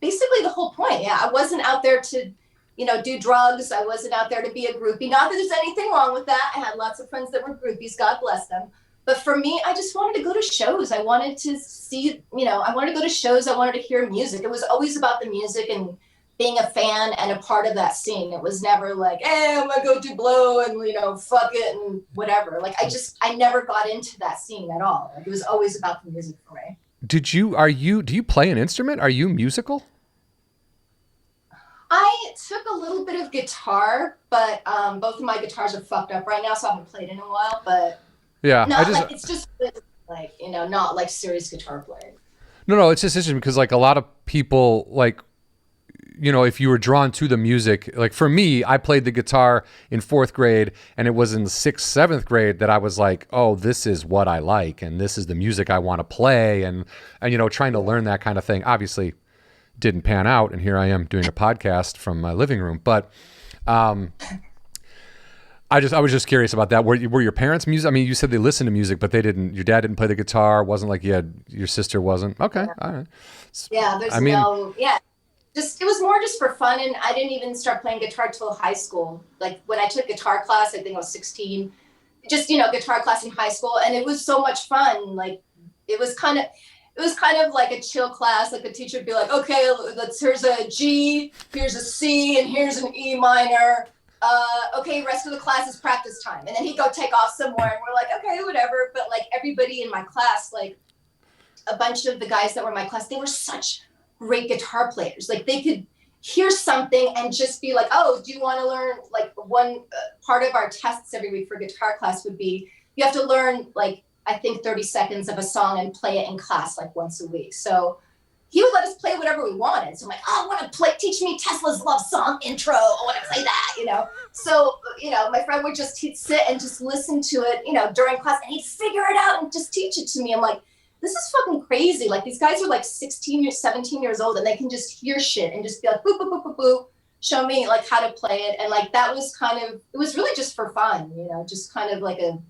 basically the whole point. Yeah, I wasn't out there to, you know, do drugs. I wasn't out there to be a groupie. Not that there's anything wrong with that. I had lots of friends that were groupies, God bless them. But for me, I just wanted to go to shows. I wanted to see, you know, I wanted to go to shows. I wanted to hear music. It was always about the music and being a fan and a part of that scene. It was never like, hey, I'm gonna go do blow and, you know, fuck it and whatever. Like, I never got into that scene at all. Like, it was always about the music for me. Do you play an instrument? Are you musical? I took a little bit of guitar, but both of my guitars are fucked up right now, so I haven't played in a while. But yeah, like, it's just like, you know, not like serious guitar playing. No, it's just interesting because like a lot of people, like, you know, if you were drawn to the music, like for me, I played the guitar in 4th grade, and it was in the 6th, 7th grade that I was like, oh, this is what I like, and this is the music I want to play, and you know, trying to learn that kind of thing. Obviously, didn't pan out, and here I am doing a podcast from my living room. But I was just curious about that. Were your parents music? I mean, you said they listened to music, but they didn't. Your dad didn't play the guitar. Wasn't like your sister wasn't. Okay, all right. Yeah, Just it was more just for fun, and I didn't even start playing guitar till high school. Like when I took guitar class, I think I was 16. Just, you know, guitar class in high school, and it was so much fun. Like it was kind of like a chill class. Like the teacher would be like, okay, here's a G, here's a C, and here's an E minor. Okay, rest of the class is practice time. And then he'd go take off somewhere, and we're like, okay, whatever. But like everybody in my class, like a bunch of the guys that were in my class, they were such great guitar players. Like they could hear something and just be like, oh, do you want to learn? Like one part of our tests every week for guitar class would be, you have to learn like, I think 30 seconds of a song and play it in class like once a week. So he would let us play whatever we wanted. So I'm like, oh, I want to teach me Tesla's Love Song intro. I want to play that, you know? So, you know, my friend would just sit and just listen to it, you know, during class, and he'd figure it out and just teach it to me. I'm like, this is fucking crazy. Like these guys are like 17 years old, and they can just hear shit and just be like, boop, boop, boop, boop, boop, show me like how to play it. And like, that was it was really just for fun, you know, just kind of like an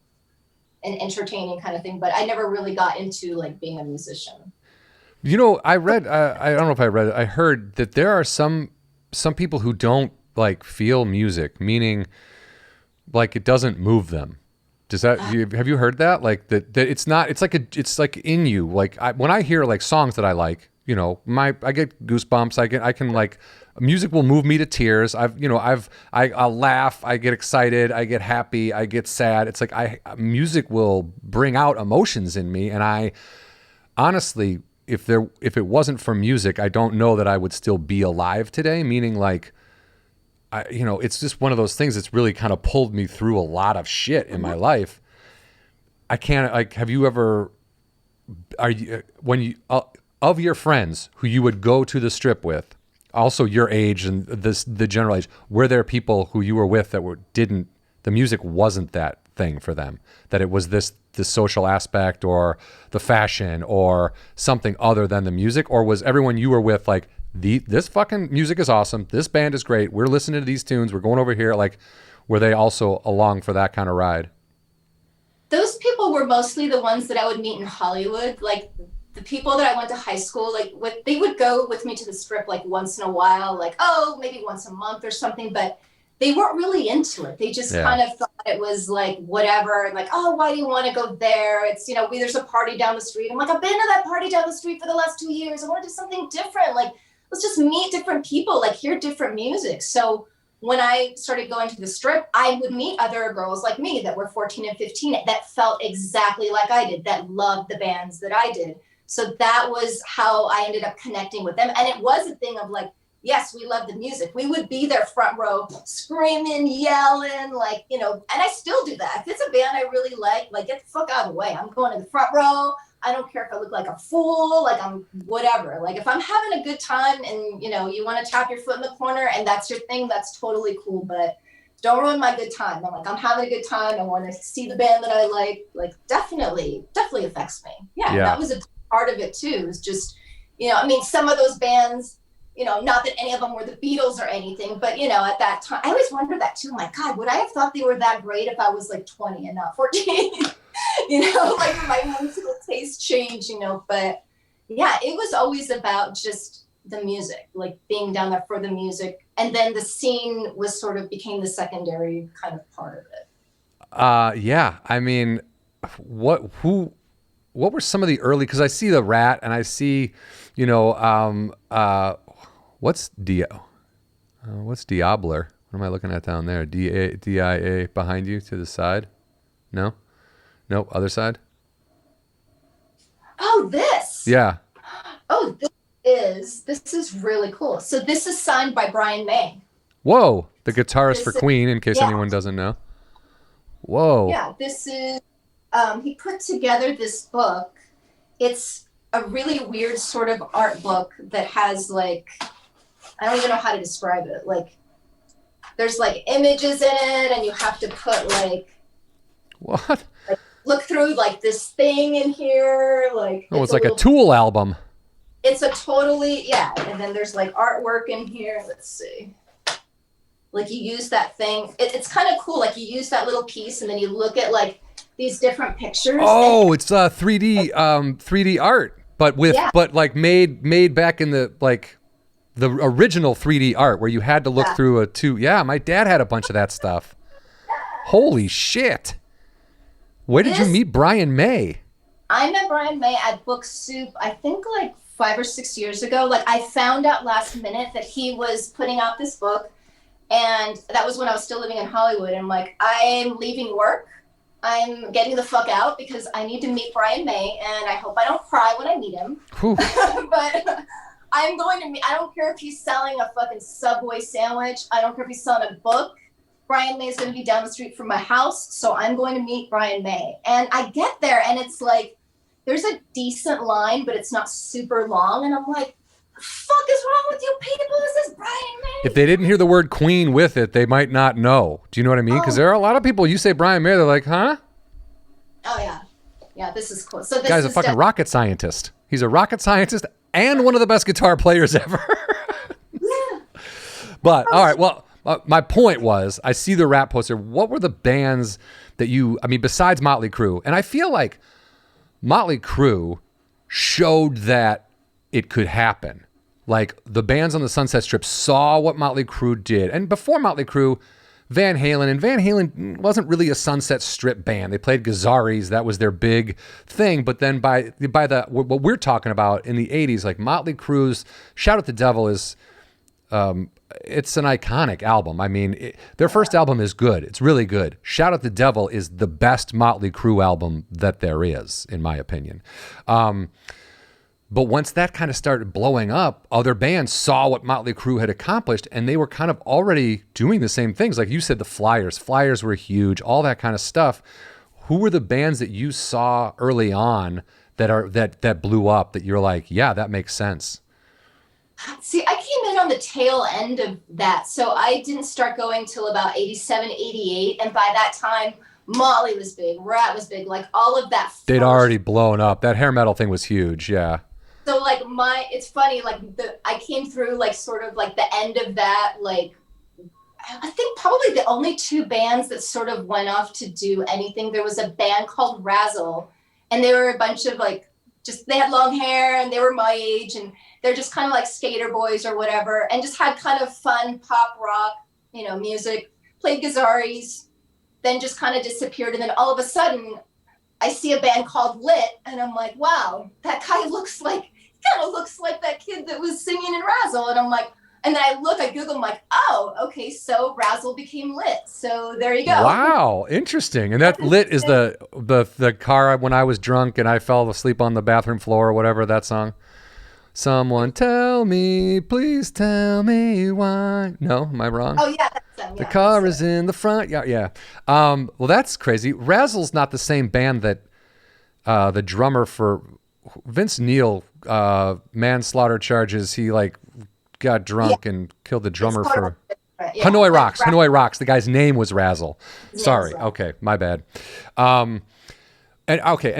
entertaining kind of thing. But I never really got into like being a musician. You know, I read, I don't know if I read it, I heard that there are some people who don't like feel music, meaning like it doesn't move them. Does that, have you heard that? Like that it's not, it's like in you. Like when I hear like songs that I like, you know, I get goosebumps. I can like, music will move me to tears. I'll laugh. I get excited. I get happy. I get sad. It's like music will bring out emotions in me. And I honestly, if it wasn't for music, I don't know that I would still be alive today. Meaning like, it's just one of those things that's really kind of pulled me through a lot of shit in my life. I can't, like, have you ever, of your friends who you would go to the strip with, also your age and the general age, were there people who you were with that the music wasn't that thing for them, that it was this social aspect or the fashion or something other than the music? Or was everyone you were with like, this fucking music is awesome, this band is great, we're listening to these tunes, we're going over here? Like, were they also along for that kind of ride? Those people were mostly the ones that I would meet in Hollywood. Like the people that I went to high school, like they would go with me to the strip like once in a while, like, oh, maybe once a month or something, but they weren't really into it. They just kind of thought it was like whatever, like, oh, why do you want to go there? It's, there's a party down the street. I'm like, I've been to that party down the street for the last 2 years. I want to do something different. Like, let's just meet different people, like hear different music. So when I started going to the strip, I would meet other girls like me that were 14 and 15 that felt exactly like I did, that loved the bands that I did. So that was how I ended up connecting with them. And it was a thing of like, yes, we love the music. We would be there front row, screaming, yelling, like, and I still do that. If it's a band I really like, get the fuck out of the way. I'm going to the front row. I don't care if I look like a fool, like I'm whatever. Like if I'm having a good time and, you want to tap your foot in the corner and that's your thing, that's totally cool. But don't ruin my good time. I'm like, I'm having a good time. I want to see the band that I like definitely affects me. Yeah. That was a part of it too. It's just, some of those bands, not that any of them were the Beatles or anything, but, at that time, I always wondered that too. My God, would I have thought they were that great if I was like 20 and not 14? Like my musical taste changed, but yeah, it was always about just the music, like being down there for the music. And then the scene became the secondary kind of part of it. Yeah. I mean, what were some of the early, because I see the Rat and I see, what's What's Diabler? What am I looking at down there? D-I-A behind you to the side? No? Nope. Other side? Oh, this. Yeah. Oh, this is really cool. So this is signed by Brian May. Whoa. The guitarist for Queen, in case anyone doesn't know. Whoa. Yeah, this is, he put together this book. It's a really weird sort of art book that has like, I don't even know how to describe it. Like, there's like images in it, and you have to put like, what? Like, look through like this thing in here. Like, it's like a Tool album. It's a totally, yeah. And then there's like artwork in here. Let's see. Like you use that thing. It's kind of cool. Like you use that little piece and then you look at like these different pictures. Oh, it's 3D art, but like made back in the like the original 3D art where you had to look through Yeah, my dad had a bunch of that stuff. Holy shit. Where did you meet Brian May? I met Brian May at Book Soup, I think like 5 or 6 years ago. Like I found out last minute that he was putting out this book. And that was when I was still living in Hollywood. And I'm like, I'm leaving work. I'm getting the fuck out because I need to meet Brian May. And I hope I don't cry when I meet him. But I'm going to meet, I don't care if he's selling a fucking Subway sandwich. I don't care if he's selling a book. Brian May is going to be down the street from my house. So I'm going to meet Brian May. And I get there and it's like, there's a decent line, but it's not super long. And I'm like, fuck is wrong with you people? This is Brian May. If they didn't hear the word Queen with it, they might not know. Do you know what I mean? Because there are a lot of people, you say Brian May, they're like, huh? Oh, yeah. Yeah, this is cool. So this guy's a fucking rocket scientist. He's a rocket scientist and one of the best guitar players ever. Yeah. But, all right, well, my point was, I see the rap poster. What were the bands that besides Motley Crue? And I feel like Motley Crue showed that it could happen. Like the bands on the Sunset Strip saw what Motley Crue did. And before Motley Crue, Van Halen wasn't really a Sunset Strip band. They played Gazaris. That was their big thing. But then by what we're talking about in the 80s, like Motley Crue's Shout at the Devil is, it's an iconic album. I mean, their first album is good. It's really good. Shout at the Devil is the best Motley Crue album that there is, in my opinion. But once that kind of started blowing up, other bands saw what Motley Crue had accomplished, and they were kind of already doing the same things. Like you said, the Flyers. Flyers were huge, all that kind of stuff. Who were the bands that you saw early on that blew up that you're like, yeah, that makes sense? See, I came in on the tail end of that. So I didn't start going till about 87, 88. And by that time, Motley was big, Rat was big, like all of that. They'd already blown up. That hair metal thing was huge, yeah. So like it's funny, like I came through like sort of like the end of that, like I think probably the only two bands that sort of went off to do anything. There was a band called Razzle, and they were a bunch of like, they had long hair and they were my age, and they're just kind of like skater boys or whatever, and just had kind of fun pop rock, music, played Gazaris, then just kind of disappeared. And then all of a sudden I see a band called Lit, and I'm like, wow, that guy kind of looks like that kid that was singing in Razzle. And I'm like, and then I Google, I'm like, oh, okay, so Razzle became Lit. So there you go. Wow, interesting. And that Lit is the car when I was drunk and I fell asleep on the bathroom floor or whatever, that song. Someone tell me, please tell me why. No, am I wrong? Oh, yeah, that's them. Yeah, the car is in the front. Yeah. Well, that's crazy. Razzle's not the same band that the drummer for Vince Neil manslaughter charges. He like got drunk and killed the drummer for Hanoi Rocks. Hanoi Rocks. The guy's name was Razzle. Sorry. Okay, my bad. And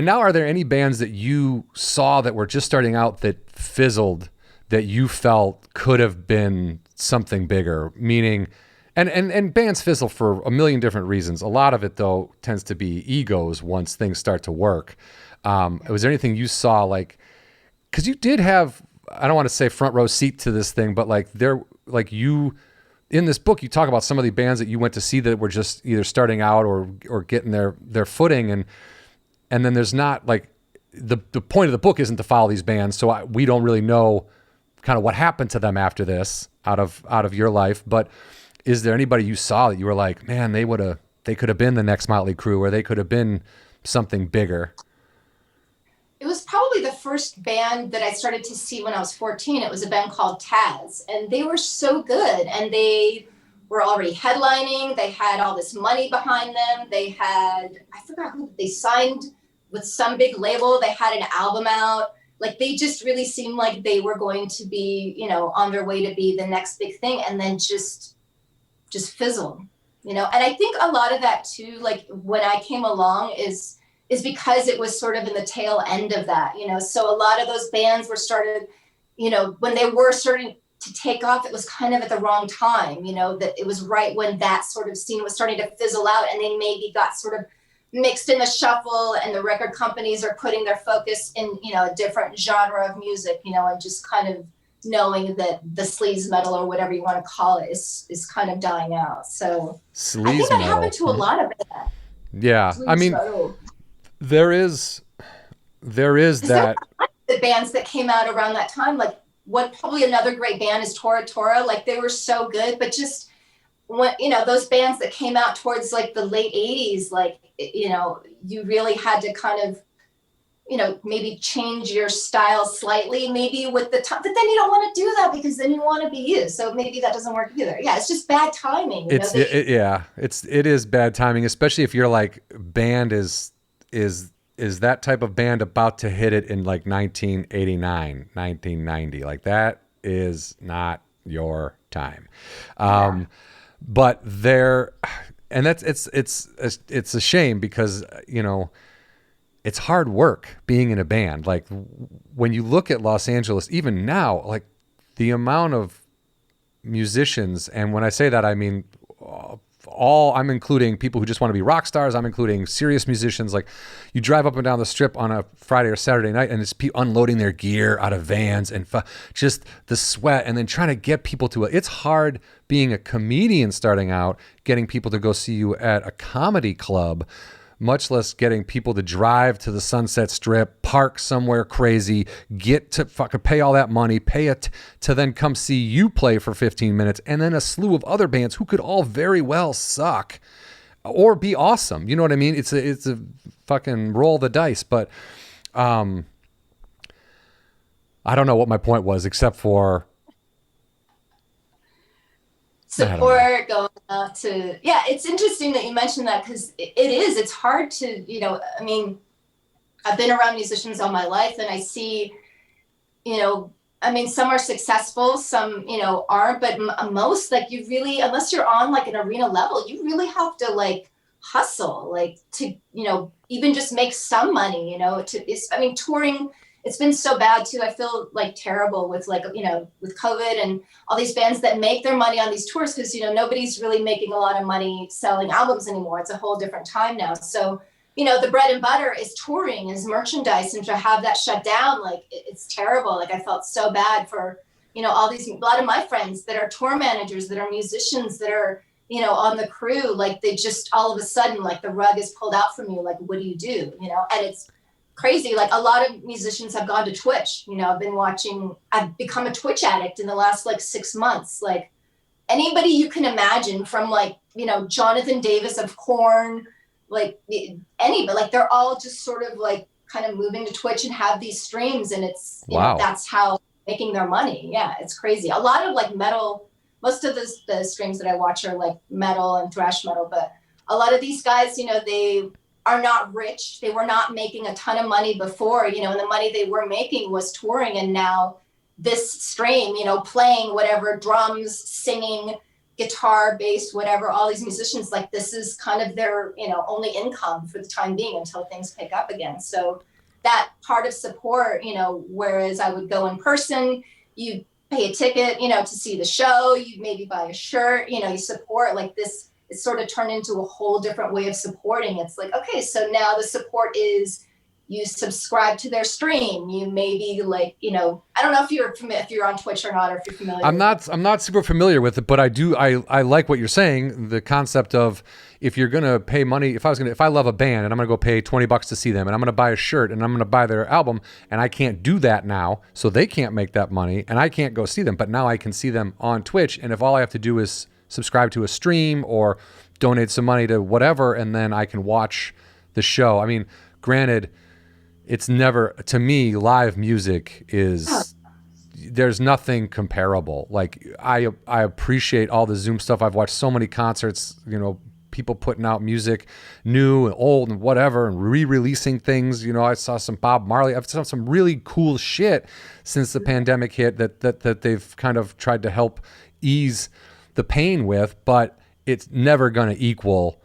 now are there any bands that you saw that were just starting out that fizzled that you felt could have been something bigger? Meaning, and bands fizzle for a million different reasons. A lot of it though tends to be egos once things start to work. Was there anything you saw like, because you did have, I don't want to say front row seat to this thing, but in this book, you talk about some of the bands that you went to see that were just either starting out or getting their footing. And then there's not like, the point of the book isn't to follow these bands. So we don't really know kind of what happened to them after this out of your life. But is there anybody you saw that you were like, man, they could have been the next Motley Crue, or they could have been something bigger? It was probably the first band that I started to see when I was 14. It was a band called Taz, and they were so good, and they were already headlining. They had all this money behind them. They had, I forgot who they signed with, some big label. They had an album out. Like, they just really seemed like they were going to be, you know, on their way to be the next big thing, and then just fizzled, you know. And I think a lot of that too, like when I came along, is because it was sort of in the tail end of that, you know. So a lot of those bands were started, you know, when they were starting to take off, it was kind of at the wrong time, you know, that it was right when that sort of scene was starting to fizzle out, and they maybe got sort of mixed in the shuffle, and the record companies are putting their focus in, you know, a different genre of music, you know, and just kind of knowing that the sleaze metal, or whatever you want to call it, is kind of dying out. So Sleaze I think that metal. happened to a lot of that. Yeah. I mean, there is that. The bands that came out around that time, like probably another great band is Tora Tora. Like, they were so good, but just when, you know, those bands that came out towards like the late 80s, like, you know, you really had to kind of, you know, maybe change your style slightly, maybe with the time, but then you don't want to do that, because then you want to be you. So maybe that doesn't work either. Yeah, it's just bad timing. It is bad timing, especially if your like band is that type of band about to hit it in like 1989, 1990. Like, that is not your time. But and it's a shame, because, you know, it's hard work being in a band. Like, when you look at Los Angeles, even now, like the amount of musicians, and when I say that, I mean I'm including people who just want to be rock stars. I'm including serious musicians. Like, you drive up and down the strip on a Friday or Saturday night, and it's people unloading their gear out of vans, and just the sweat, and then trying to get people to it. It's hard being a comedian starting out, getting people to go see you at a comedy club, much less getting people to drive to the Sunset Strip, park somewhere crazy, get to fucking pay all that money, pay it to then come see you play for 15 minutes, and then a slew of other bands who could all very well suck or be awesome. You know what I mean? It's a fucking roll the dice. But I don't know what my point was, except for support going out to, yeah, it's interesting that you mentioned that, because it's hard to, you know, I mean, I've been around musicians all my life, and I see, you know, I mean, some are successful, some, you know, aren't, but most, like, you really, unless you're on like an arena level, you really have to like hustle, like, to, you know, even just make some money, you know, I mean, touring, it's been so bad too. I feel like terrible with, like, you know, with COVID and all these bands that make their money on these tours, because, you know, nobody's really making a lot of money selling albums anymore. It's a whole different time now. So, you know, the bread and butter is touring, is merchandise, and to have that shut down, like, it's terrible. Like, I felt so bad for, you know, a lot of my friends that are tour managers, that are musicians, that are, you know, on the crew, like, they just all of a sudden, like, the rug is pulled out from you. Like, what do? You know, and it's crazy. Like, a lot of musicians have gone to Twitch. You know, I've become a Twitch addict in the last like 6 months. Like, anybody you can imagine, from like, you know, Jonathan Davis of Korn, like anybody, like, they're all just sort of like kind of moving to Twitch and have these streams, and it's, you know, that's how making their money. Yeah, it's crazy. A lot of like metal, most of the streams that I watch are like metal and thrash metal, but a lot of these guys, you know, they are not rich. They were not making a ton of money before, you know, and the money they were making was touring. And now this stream, you know, playing whatever, drums, singing, guitar, bass, whatever, all these musicians, like, this is kind of their, you know, only income for the time being until things pick up again. So that part of support, you know, whereas I would go in person, you pay a ticket, you know, to see the show, you maybe buy a shirt, you know, you support, like, this. It's sort of turned into a whole different way of supporting. It's like, okay, so now the support is you subscribe to their stream, you maybe like, you know, I don't know if you're on Twitch or not, or if you're familiar. I'm not super familiar with it, but I like what you're saying. The concept of, if you're going to pay money, if I love a band and I'm going to go pay $20 to see them, and I'm going to buy a shirt and I'm going to buy their album, and I can't do that now, so they can't make that money and I can't go see them, but now I can see them on Twitch. And if all I have to do is subscribe to a stream or donate some money to whatever, and then I can watch the show. I mean, granted, it's never, to me, live music is, there's nothing comparable. Like, I appreciate all the Zoom stuff. I've watched so many concerts, you know, people putting out music, new and old and whatever, and re-releasing things. You know, I saw some Bob Marley. I've seen some really cool shit since the pandemic hit that they've kind of tried to help ease the pain with, but it's never going to equal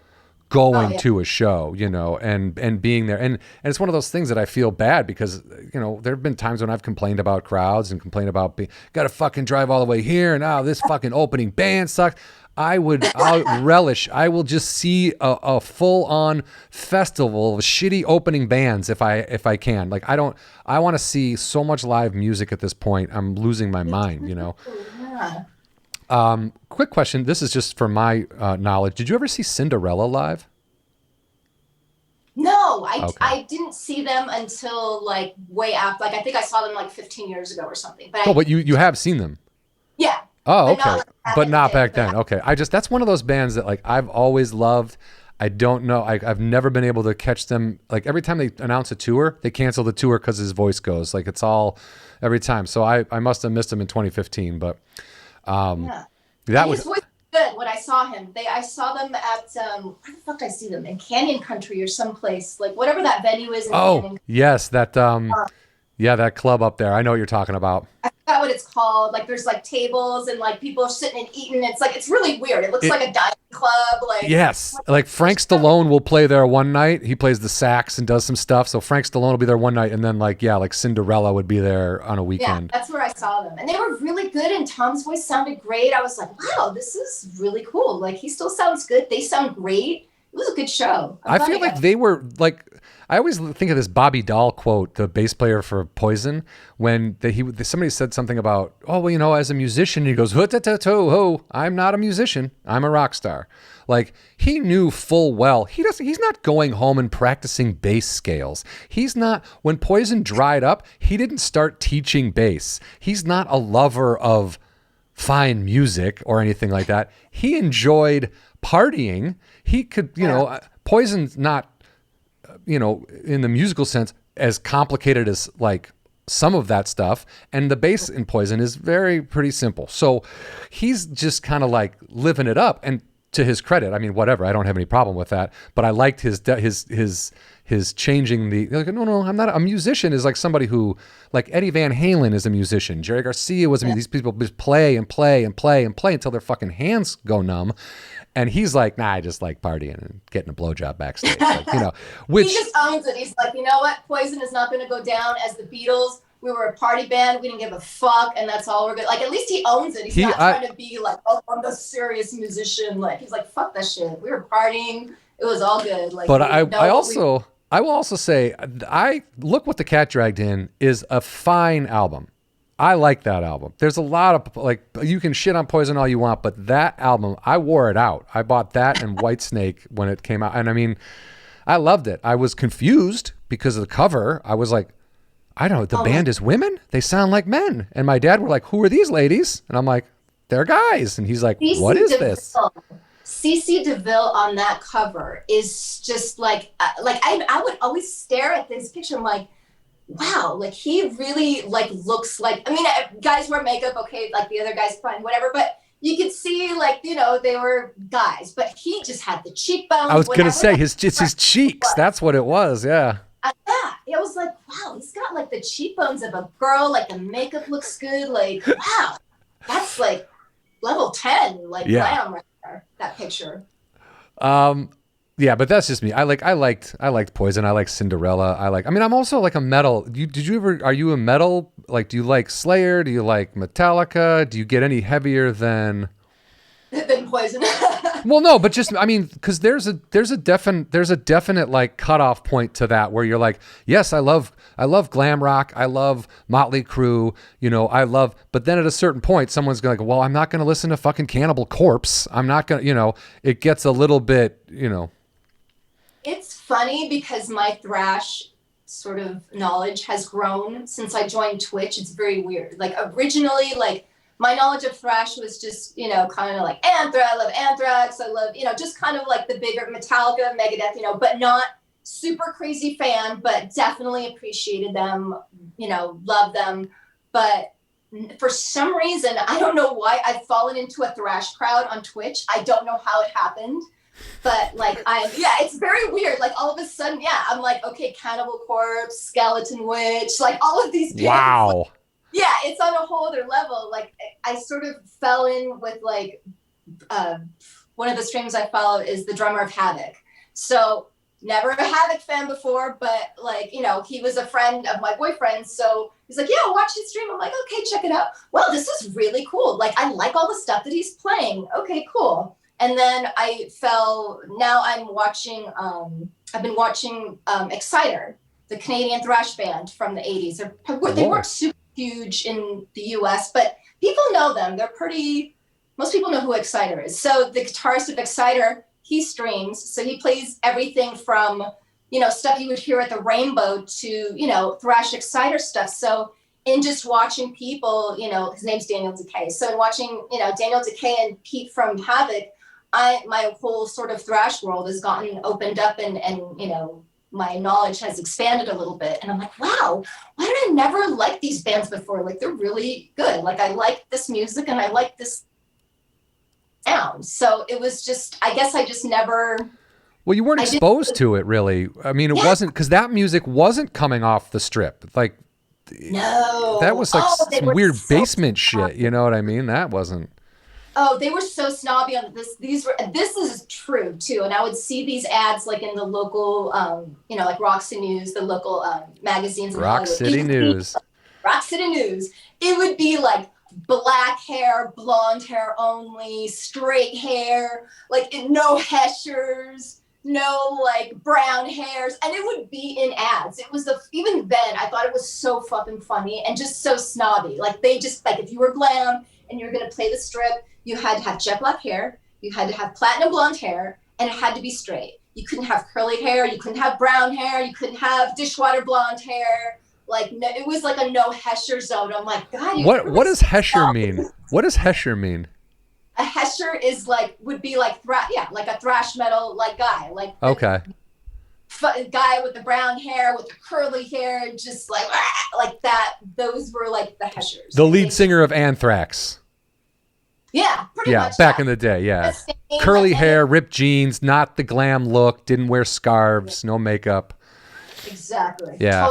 going to a show, you know, and being there. And it's one of those things that I feel bad because, you know, there have been times when I've complained about crowds and complained about got to fucking drive all the way here. And now this fucking opening band sucks. I'll relish. I will just see a full on festival of shitty opening bands if I can. Like, I want to see so much live music at this point. I'm losing my mind, you know? Yeah. Quick question. This is just for my knowledge. Did you ever see Cinderella live? No, I didn't see them until like way after. Like, I think I saw them like 15 years ago or something. But you have seen them. Yeah. Oh, okay. But not back then. Okay. That's one of those bands that like I've always loved. I don't know. I've never been able to catch them. Like, every time they announce a tour, they cancel the tour because his voice goes. Like, it's all every time. So I must have missed him in 2015, but that was his voice was good when I saw him. I saw them at where the fuck did I see them? In Canyon Country or someplace, like whatever that venue is in Canyon. Yes, that that club up there. I know what you're talking about. I forgot what it's called. Like, there's like tables and like people are sitting and eating. It's really weird. It looks like a dining club. Like, yes, like Frank Stallone will play there one night. He plays the sax and does some stuff. So Frank Stallone will be there one night, and then like Cinderella would be there on a weekend. Yeah, that's where I saw them, and they were really good. And Tom's voice sounded great. I was like, wow, this is really cool. Like, he still sounds good. They sound great. It was a good show. I feel like they were like, I always think of this Bobby Dahl quote, the bass player for Poison, when somebody said something about, oh, well, you know, as a musician, he goes, ho, I'm not a musician, I'm a rock star. Like, he knew full well he's not going home and practicing bass scales. He's not, when Poison dried up, he didn't start teaching bass. He's not a lover of fine music or anything like that. He enjoyed partying. He could, you know, Poison's not, you know, in the musical sense, as complicated as like some of that stuff. And the bass in Poison is pretty simple. So he's just kind of like living it up. And to his credit, I mean, whatever, I don't have any problem with that. But I liked his changing the, like, no, I'm not a musician. Is like somebody who, like Eddie Van Halen is a musician. Jerry Garcia was, these people just play and play and play and play until their fucking hands go numb. And he's like, nah, I just like partying and getting a blowjob backstage. Like, you know, which he just owns it. He's like, you know what? Poison is not going to go down as the Beatles. We were a party band. We didn't give a fuck, and that's all we're good. Like, at least he owns it. He's not trying to be like, oh, I'm the serious musician. Like, he's like, fuck that shit. We were partying. It was all good. Like, but I will also say, Look What the Cat Dragged In is a fine album. I like that album. There's a lot of, like, you can shit on Poison all you want, but that album, I wore it out. I bought that and Whitesnake when it came out. And I mean, I loved it. I was confused because of the cover. I was like, I don't know, the band is women? They sound like men. And my dad were like, who are these ladies? And I'm like, they're guys. And he's like, what is this? CC DeVille on that cover is just like I would always stare at this picture. I'm like, wow, like he really like looks like, I mean, guys wear makeup, okay, like the other guys fine, whatever, but you could see, like, you know, they were guys, but he just had the cheekbones. I was gonna say his cheeks. That's what it was, yeah. It was like, wow, he's got like the cheekbones of a girl, like the makeup looks good, like, wow, that's like level 10, like glam right there, that picture. Yeah, but that's just me. I liked Poison. I like Cinderella. I mean, I'm also like a metal. Are you a metal? Like, do you like Slayer? Do you like Metallica? Do you get any heavier than Poison. Well, no, but just, I mean, because there's a definite like cutoff point to that where you're like, yes, I love glam rock, I love Motley Crue, but then at a certain point, someone's going like, well, I'm not going to listen to fucking Cannibal Corpse. I'm not going to, it gets a little bit, It's funny because my thrash sort of knowledge has grown since I joined Twitch. It's very weird. Like originally, like my knowledge of thrash was just, kind of like Anthrax. I love Anthrax. I love, just kind of like the bigger Metallica, Megadeth, but not super crazy fan, but definitely appreciated them, love them. But for some reason, I don't know why, I've fallen into a thrash crowd on Twitch. I don't know how it happened, but it's very weird. Like all of a sudden, I'm like, okay, Cannibal Corpse, Skeleton Witch, like all of these bands. Wow. Yeah, it's on a whole other level. Like I sort of fell in with like one of the streams I follow is the drummer of Havoc. So never a Havoc fan before, but like, he was a friend of my boyfriend. So he's like, yeah, watch his stream. I'm like, okay, check it out. Well, this is really cool. Like I like all the stuff that he's playing. Okay, cool. And then now I'm watching, I've been watching Exciter, the Canadian thrash band from the 80s. They weren't super huge in the US, but people know them. Most people know who Exciter is. So the guitarist of Exciter, he streams. So he plays everything from, stuff you would hear at the Rainbow to, thrash Exciter stuff. So in just watching people, his name's Daniel Decay. So in watching, Daniel Decay and Pete from Havoc, my whole sort of thrash world has gotten opened up and my knowledge has expanded a little bit. And I'm like, wow, why did I never like these bands before? Like, they're really good. Like, I like this music and I like this sound. So it was just, I guess I just never... Well, you weren't exposed to it, really. I mean, it wasn't, because that music wasn't coming off the strip. Like, no. That was like some weird basement shit. You know what I mean? That wasn't... Oh, they were so snobby on this. This is true too. And I would see these ads like in the local, like Roxy News, the local magazines. Rock City News. Rock City News. It would be like black hair, blonde hair only, straight hair, like no heshers, no like brown hairs, and it would be in ads. It was even then I thought it was so fucking funny and just so snobby. Like they just like if you were glam and you were gonna play the strip, you had to have jet black hair, you had to have platinum blonde hair, and it had to be straight. You couldn't have curly hair, you couldn't have brown hair, you couldn't have dishwater blonde hair. Like no, it was like a no hesher zone. I'm like, God. What does hesher mean? What does hesher mean? A hesher is would be like like a thrash metal like guy, like okay. Guy with the brown hair, with the curly hair, just like that. Those were like the heshers. The lead singer of Anthrax. Yeah, pretty much. Back in the day, yeah. Curly hair, ripped jeans, not the glam look, didn't wear scarves, no makeup. Exactly. Yeah.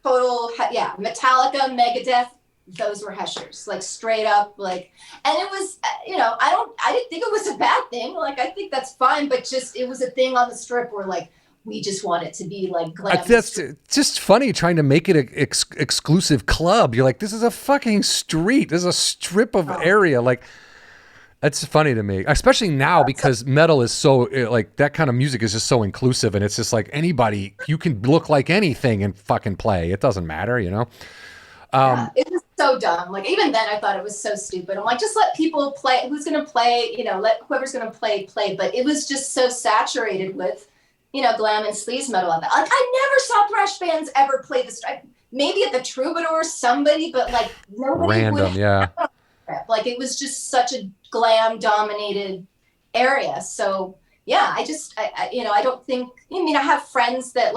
Total, yeah. Metallica, Megadeth, those were heshers, like straight up, like, and it was, I didn't think it was a bad thing. Like, I think that's fine, but just, it was a thing on the strip where like, we just want it to be like glam. That's just funny trying to make it an exclusive club. You're like, this is a fucking street. This is a strip of area. Like, that's funny to me, especially now because metal is so like that kind of music is just so inclusive, and it's just like anybody, you can look like anything and fucking play. It doesn't matter, It was so dumb. Like even then, I thought it was so stupid. I'm like, just let people play. Who's gonna play? Let whoever's gonna play. But it was just so saturated with, glam and sleaze metal. Like I never saw thrash bands ever play this. Maybe at the Troubadour, somebody, but like nobody. Random, yeah. Like it was just such a glam dominated area. So yeah, I don't think. I have friends that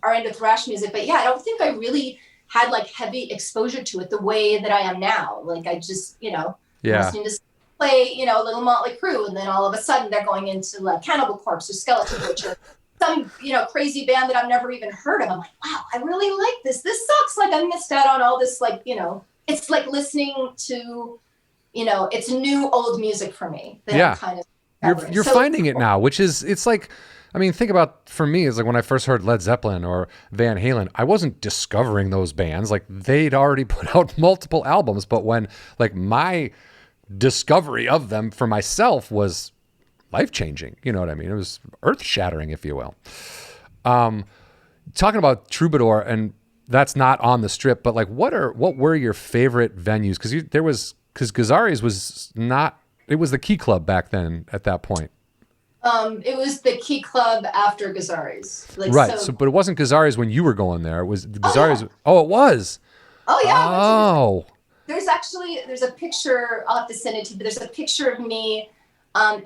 are into thrash music, but yeah, I don't think I really had like heavy exposure to it the way that I am now. Like I just listening to play little Motley Crue, and then all of a sudden they're going into like Cannibal Corpse or Skeleton Witch or some crazy band that I've never even heard of. I'm like, wow, I really like this. This sucks. Like I missed out on all this. It's like listening to it's new old music for me. Yeah, kind of you're finding it now, which is it's like. I mean, think about, for me, it's like when I first heard Led Zeppelin or Van Halen, I wasn't discovering those bands. Like they'd already put out multiple albums, but when like my discovery of them for myself was life-changing. You know what I mean? It was earth-shattering, if you will. Talking about Troubadour, and that's not on the Strip, but like, what were your favorite venues? Because Gazzarri's was not, it was the Key Club back then at that point. It was the Key Club after Gazzarri's. Like, right. So, but it wasn't Gazzarri's when you were going there. It was Gazzarri's. Yeah. Oh, it was. Oh yeah. Oh. There's a picture, I'll have to send it to you, but there's a picture of me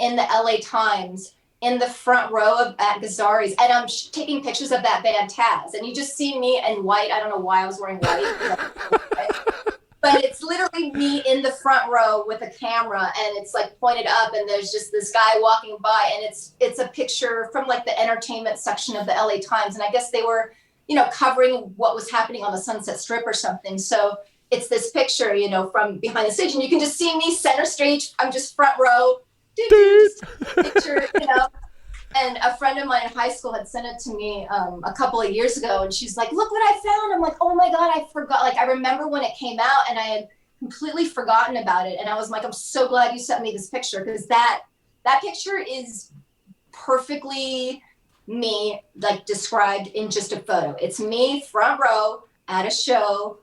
in the LA Times in the front row at Gazzarri's, and I'm taking pictures of that band Taz, and you just see me in white. I don't know why I was wearing white. But it's literally me in the front row with a camera, and it's like pointed up, and there's just this guy walking by, and it's a picture from like the entertainment section of the LA Times, and I guess they were, covering what was happening on the Sunset Strip or something. So it's this picture, from behind the stage, and you can just see me center stage. I'm just front row, just picture, And a friend of mine in high school had sent it to me a couple of years ago, and she's like, "Look what I found." I'm like, "Oh my God, I forgot." Like, I remember when it came out, and I had completely forgotten about it. And I was like, "I'm so glad you sent me this picture," because that picture is perfectly me, like, described in just a photo. It's me front row at a show,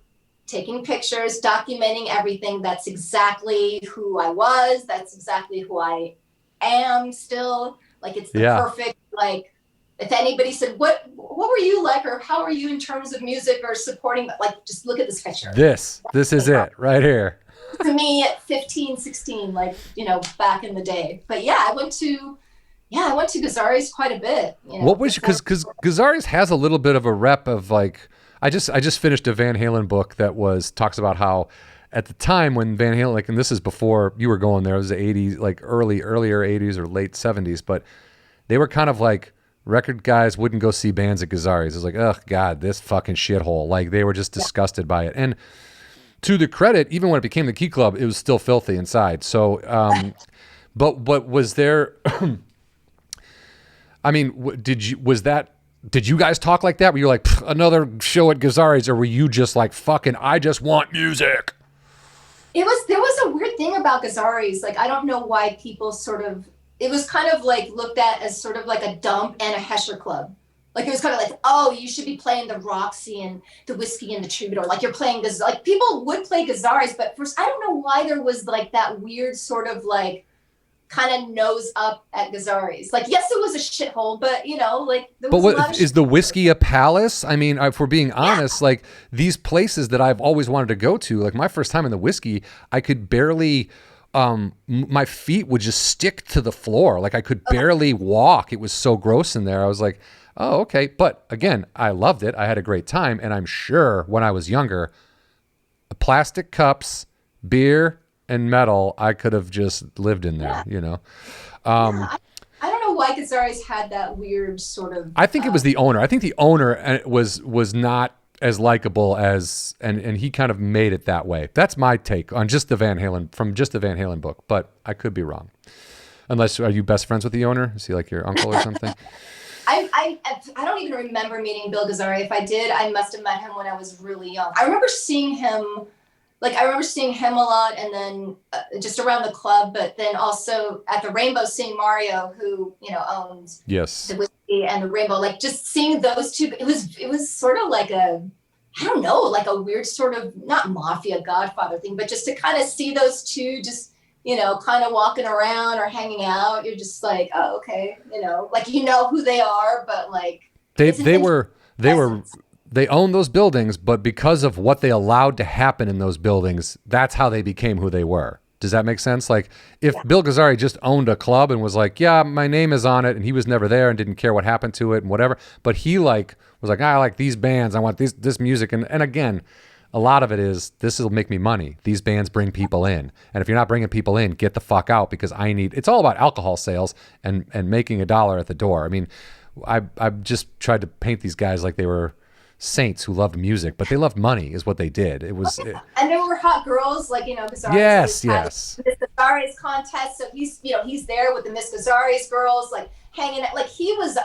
taking pictures, documenting everything. That's exactly who I was. That's exactly who I am still. Like, it's the perfect, like, if anybody said, what were you like, or how are you in terms of music or supporting, like, just look at this picture. This is it right here. To me at 15, 16, like, back in the day. But yeah, I went to Gazzarri's quite a bit. What was, because Gazzarri's has a little bit of a rep of, like, I just finished a Van Halen book that talks about how at the time when Van Halen, like, and this is before you were going there, it was the 80s, like earlier 80s or late 70s, but they were kind of like, record guys wouldn't go see bands at Gazzarri's. It was like, oh God, this fucking shithole. Like, they were just disgusted by it. And to the credit, even when it became the Key Club, it was still filthy inside. So, but was there, I mean, did you guys talk like that? Were you like, another show at Gazzarri's, or were you just like, fucking, I just want music? There was a weird thing about Gazzarri's. Like, I don't know why people it was kind of like looked at as sort of like a dump and a Hesher club. Like, it was kind of like, oh, you should be playing the Roxy and the Whiskey and the Troubadour. Like, you're playing like, people would play Gazzarri's, but first, I don't know why there was like that weird sort of like kind of nose up at Gazzarri's. Like, yes, it was a shithole, but like, there was a lot of is the Whiskey a palace? I mean, if we're being honest, like, these places that I've always wanted to go to, like, my first time in the Whiskey, I could barely, my feet would just stick to the floor. Like, I could barely walk. It was so gross in there. I was like, oh, okay. But again, I loved it. I had a great time. And I'm sure when I was younger, plastic cups, beer, and metal, I could have just lived in there, I don't know why Gazzarri's had that weird sort of. I think it was the owner. I think the owner was not as likable as, and he kind of made it that way. That's my take on just the Van Halen book, but I could be wrong. Unless, are you best friends with the owner? Is he like your uncle or something? I don't even remember meeting Bill Gazzarri. If I did, I must have met him when I was really young. I remember seeing him a lot, and then just around the club, but then also at the Rainbow seeing Mario, who, owns the Whiskey and the Rainbow, like, just seeing those two, it was sort of like I don't know, like a weird sort of, not mafia Godfather thing, but just to kind of see those two just, kind of walking around or hanging out. You're just like, oh, okay. Like, who they are, but like, they owned those buildings, but because of what they allowed to happen in those buildings, that's how they became who they were. Does that make sense? Like, if Bill Gazzarri just owned a club and was like, yeah, my name is on it, and he was never there and didn't care what happened to it and whatever, but he was like, I like these bands, I want this music, and again, a lot of it is, this will make me money. These bands bring people in, and if you're not bringing people in, get the fuck out, because it's all about alcohol sales and making $1 at the door. I mean, I've just tried to paint these guys like they were saints who loved music, but they loved money is what they did. It was, and there were hot girls, like, Gazzarri's. Yes. Miss Gazzarri's contest. So he's there with the Miss Gazzarri's girls, like, hanging out. Like, he was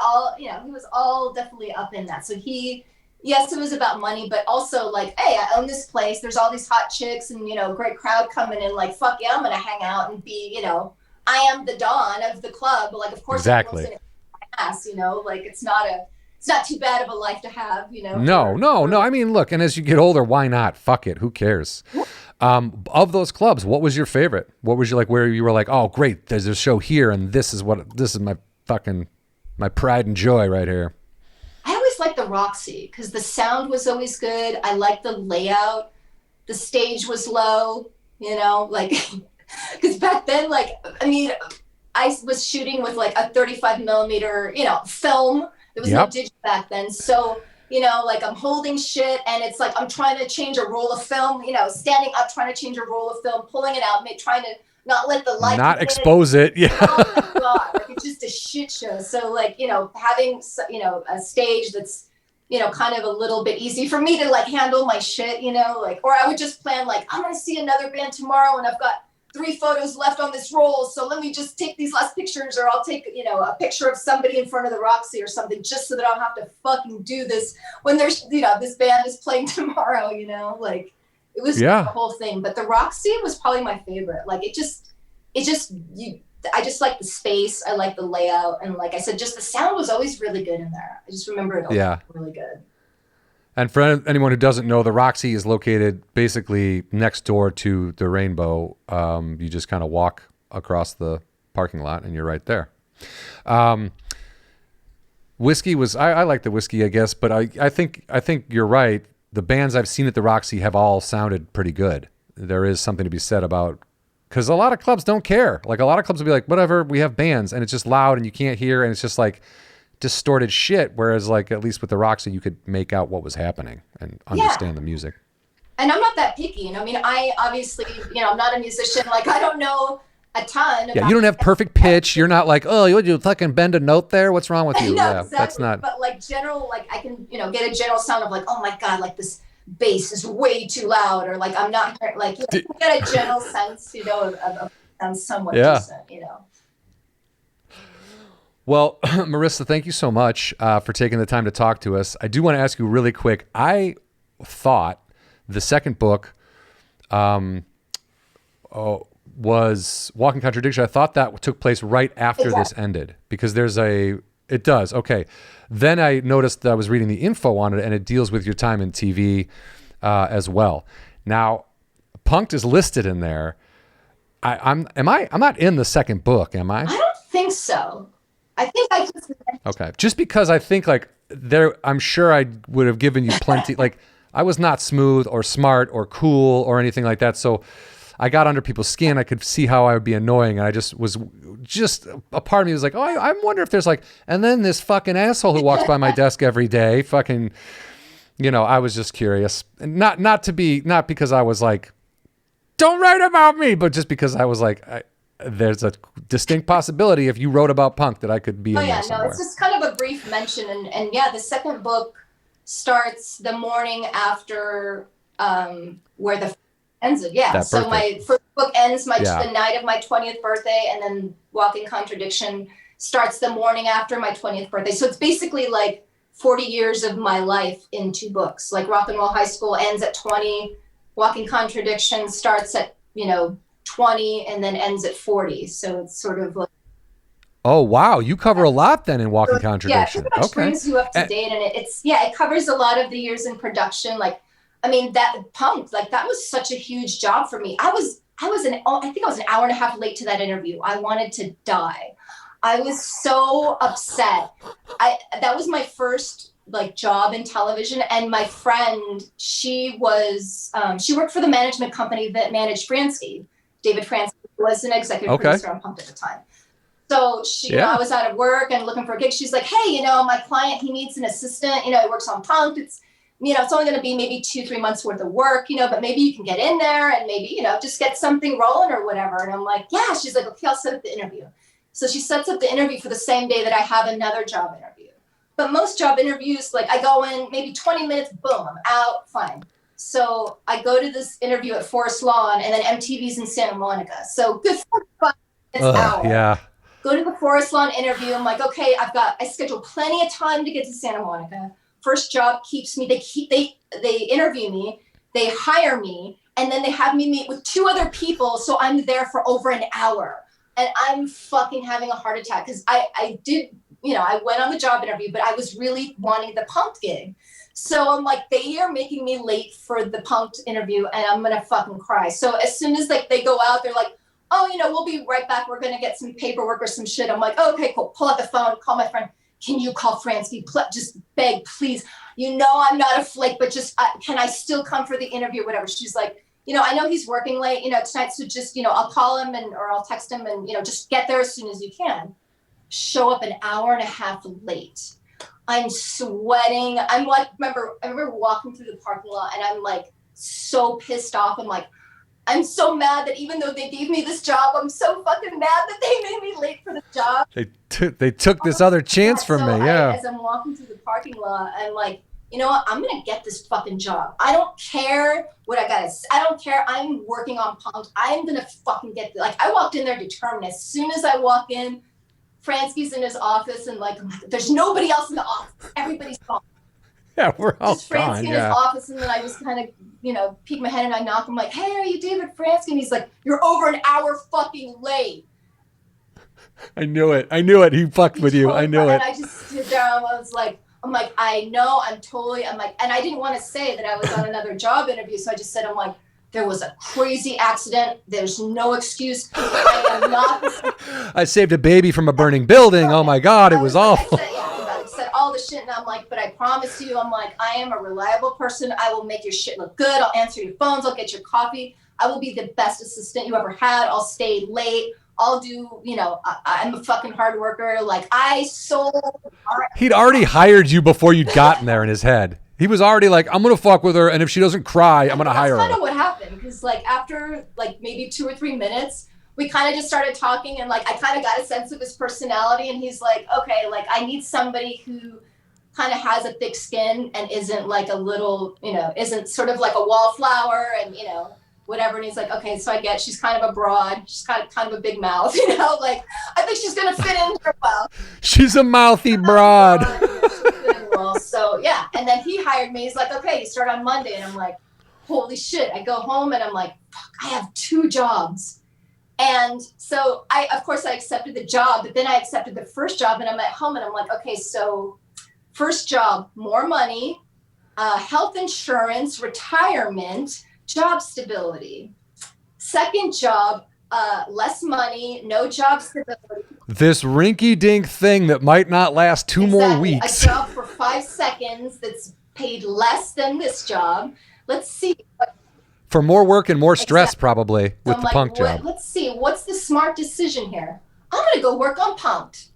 all definitely up in that. So he yes, it was about money, but also like, hey, I own this place. There's all these hot chicks and, great crowd coming in. Like, fuck yeah, I'm going to hang out and be, I am the Dawn of the club. But like, of course, everyone's Exactly. going to ask, like, it's not too bad of a life to have, No. I mean, look, and as you get older, why not? Fuck it. Who cares? Of those clubs, what was your favorite? What was you like, where you were like, oh, great, there's a show here, and this is my fucking, my pride and joy right here. I always liked the Roxy because the sound was always good. I liked the layout. The stage was low, like, because back then, like, I mean, I was shooting with like a 35 millimeter, film. There was no digital back then. So, like I'm holding shit and it's like I'm trying to change a roll of film, standing up, trying to change a roll of film, pulling it out, trying to not let the light not expose it. Yeah. Oh my God. Like it's just a shit show. So like, having, a stage that's, kind of a little bit easy for me to like handle my shit, like, or I would just plan like, I'm going to see another band tomorrow and I've got 3 photos left on this roll. So let me just take these last pictures, or I'll take, a picture of somebody in front of the Roxy or something, just so that I don't have to fucking do this when there's, this band is playing tomorrow, like it was the whole thing. But the Roxy was probably my favorite. Like I just like the space. I like the layout. And like I said, just the sound was always really good in there. I just remember it always really good. And for anyone who doesn't know, the Roxy is located basically next door to the Rainbow. You just kind of walk across the parking lot and you're right there. Whiskey was, I like the whiskey, I guess, but I think you're right. The bands I've seen at the Roxy have all sounded pretty good. There is something to be said about, because a lot of clubs don't care. Like a lot of clubs will be like, whatever, we have bands, and it's just loud and you can't hear, and it's just like distorted shit. Whereas like at least with the Roxy, you could make out what was happening and understand the music. And I'm not that picky. I mean, I obviously, I'm not a musician. Like I don't know a ton. Yeah, you don't have perfect pitch. You're not like, oh, you fucking bend a note there. What's wrong with you? No, yeah, exactly. That's not. But like general, like I can, get a general sound of like, oh my God, like this bass is way too loud, or like I'm not like, you get a general sense, of sound somewhat decent, Well, Marisa, thank you so much for taking the time to talk to us. I do want to ask you really quick. I thought the second book was Walking Contradiction. I thought that took place right after this ended, because it does. Okay. Then I noticed that I was reading the info on it, and it deals with your time in TV as well. Now, Punk'd is listed in there. I'm not in the second book, am I? I don't think so. I think I just... Okay. Just because I think like I'm sure I would have given you plenty, like I was not smooth or smart or cool or anything like that. So I got under people's skin. I could see how I would be annoying. And I just a part of me was like, oh, I wonder if there's like, and then this fucking asshole who walks by my desk every day, fucking, I was just curious. And not because I was like, don't write about me, but just because I was like, there's a distinct possibility if you wrote about Punk that I could be in there somewhere. It's just kind of a brief mention. And the second book starts the morning after where the ended. Yeah. So birthday. My first book ends the night of my 20th birthday, and then Walking Contradiction starts the morning after my 20th birthday. So it's basically like 40 years of my life in 2 books. Like Rock and Roll High School ends at 20, Walking Contradiction starts at, 20 and then ends at 40. So it's sort of like, oh wow, you cover a lot then in Walking Contradiction. Yeah, it pretty much brings you up to date, and it covers a lot of the years in production. Like, I mean, that Punk, like that was such a huge job for me. I think I was an hour and a half late to that interview. I wanted to die. I was so upset. That was my first like job in television, and my friend, she worked for the management company that managed Fransky. David Fransky was an executive producer on Punk at the time. So I was out of work and looking for a gig. She's like, hey, my client, he needs an assistant. He works on Punk. It's, it's only going to be maybe 2-3 months worth of work, but maybe you can get in there and maybe, just get something rolling or whatever. And I'm like, yeah. She's like, okay, I'll set up the interview. So she sets up the interview for the same day that I have another job interview. But most job interviews, like I go in maybe 20 minutes, boom, I'm out, fine. So I go to this interview at Forest Lawn, and then MTV's in Santa Monica. So good for 5 minutes hour. Yeah. Go to the Forest Lawn interview. I'm like, okay, I scheduled plenty of time to get to Santa Monica. first job keeps me, they interview me, they hire me, and then they have me meet with 2 other people. So I'm there for over an hour and I'm fucking having a heart attack. Cause I did, I went on the job interview, but I was really wanting the Punk'd gig. So I'm like, they are making me late for the Punk'd interview and I'm going to fucking cry. So as soon as like they go out, they're like, oh, we'll be right back. We're going to get some paperwork or some shit. I'm like, oh, okay, cool. Pull out the phone, call my friend. Can you call Fransky? Just beg, please. I'm not a flake, but just, can I still come for the interview, whatever? She's like, I know he's working late, tonight. So just, I'll call him or I'll text him and, just get there as soon as you can. Show up an hour and a half late. I'm sweating. I'm like, I remember walking through the parking lot and I'm like so pissed off. I'm like, I'm so mad that even though they gave me this job, I'm so fucking mad that they made me late for the job. They took this other chance from me. Yeah. As I'm walking through the parking lot, I'm like, you know what? I'm going to get this fucking job. I don't care what I got to say. I don't care. I'm working on Punk. I'm going to fucking get I walked in there determined. As soon as I walk in, Fransky's in his office and like, there's nobody else in the office. Everybody's gone. Yeah, we're all just Fransky in his office, and then I just kind of, peek my head and I knock. I'm like, hey, are you David Fransky? And he's like, you're over an hour fucking late. I knew it. He fucked with you. I knew it. And I just stood there. I'm like, I know. I'm like, and I didn't want to say that I was on another job interview, so I just said, I'm like, there was a crazy accident. There's no excuse. I am not. I saved a baby from a burning building. Oh my God, it was awful. I said all the shit, and I'm like, but I promise you, I'm like, I am a reliable person. I will make your shit look good. I'll answer your phones. I'll get your coffee. I will be the best assistant you ever had. I'll stay late. I'll do, I'm a fucking hard worker. Like He'd already hired you before you'd gotten there in his head. He was already like, I'm going to fuck with her. And if she doesn't cry, I'm going to hire her. That's kind of what happened. Because after maybe 2 or 3 minutes, we kind of just started talking and I kind of got a sense of his personality. And he's like, okay, I need somebody who kind of has a thick skin and isn't like a little, isn't sort of like a wallflower and, whatever. And he's like, okay, so I get she's kind of a broad. She's kind of a big mouth, I think she's going to fit in her well. She's a mouthy broad. Well, so yeah. And then he hired me. He's like, okay, you start on Monday. And I'm like, holy shit. I go home and I'm like, fuck, I have 2 jobs. And so of course I accepted the job, but then I accepted the first job and I'm at home and I'm like, okay, so first job, more money, health insurance, retirement, job stability. Second job, less money, no job stability. This rinky-dink thing that might not last 2 more weeks. A job for 5 seconds that's paid less than this job. Let's see. For more work and more stress, probably, with the Punk job. Let's see. What's the smart decision here? I'm going to go work on Punk'd.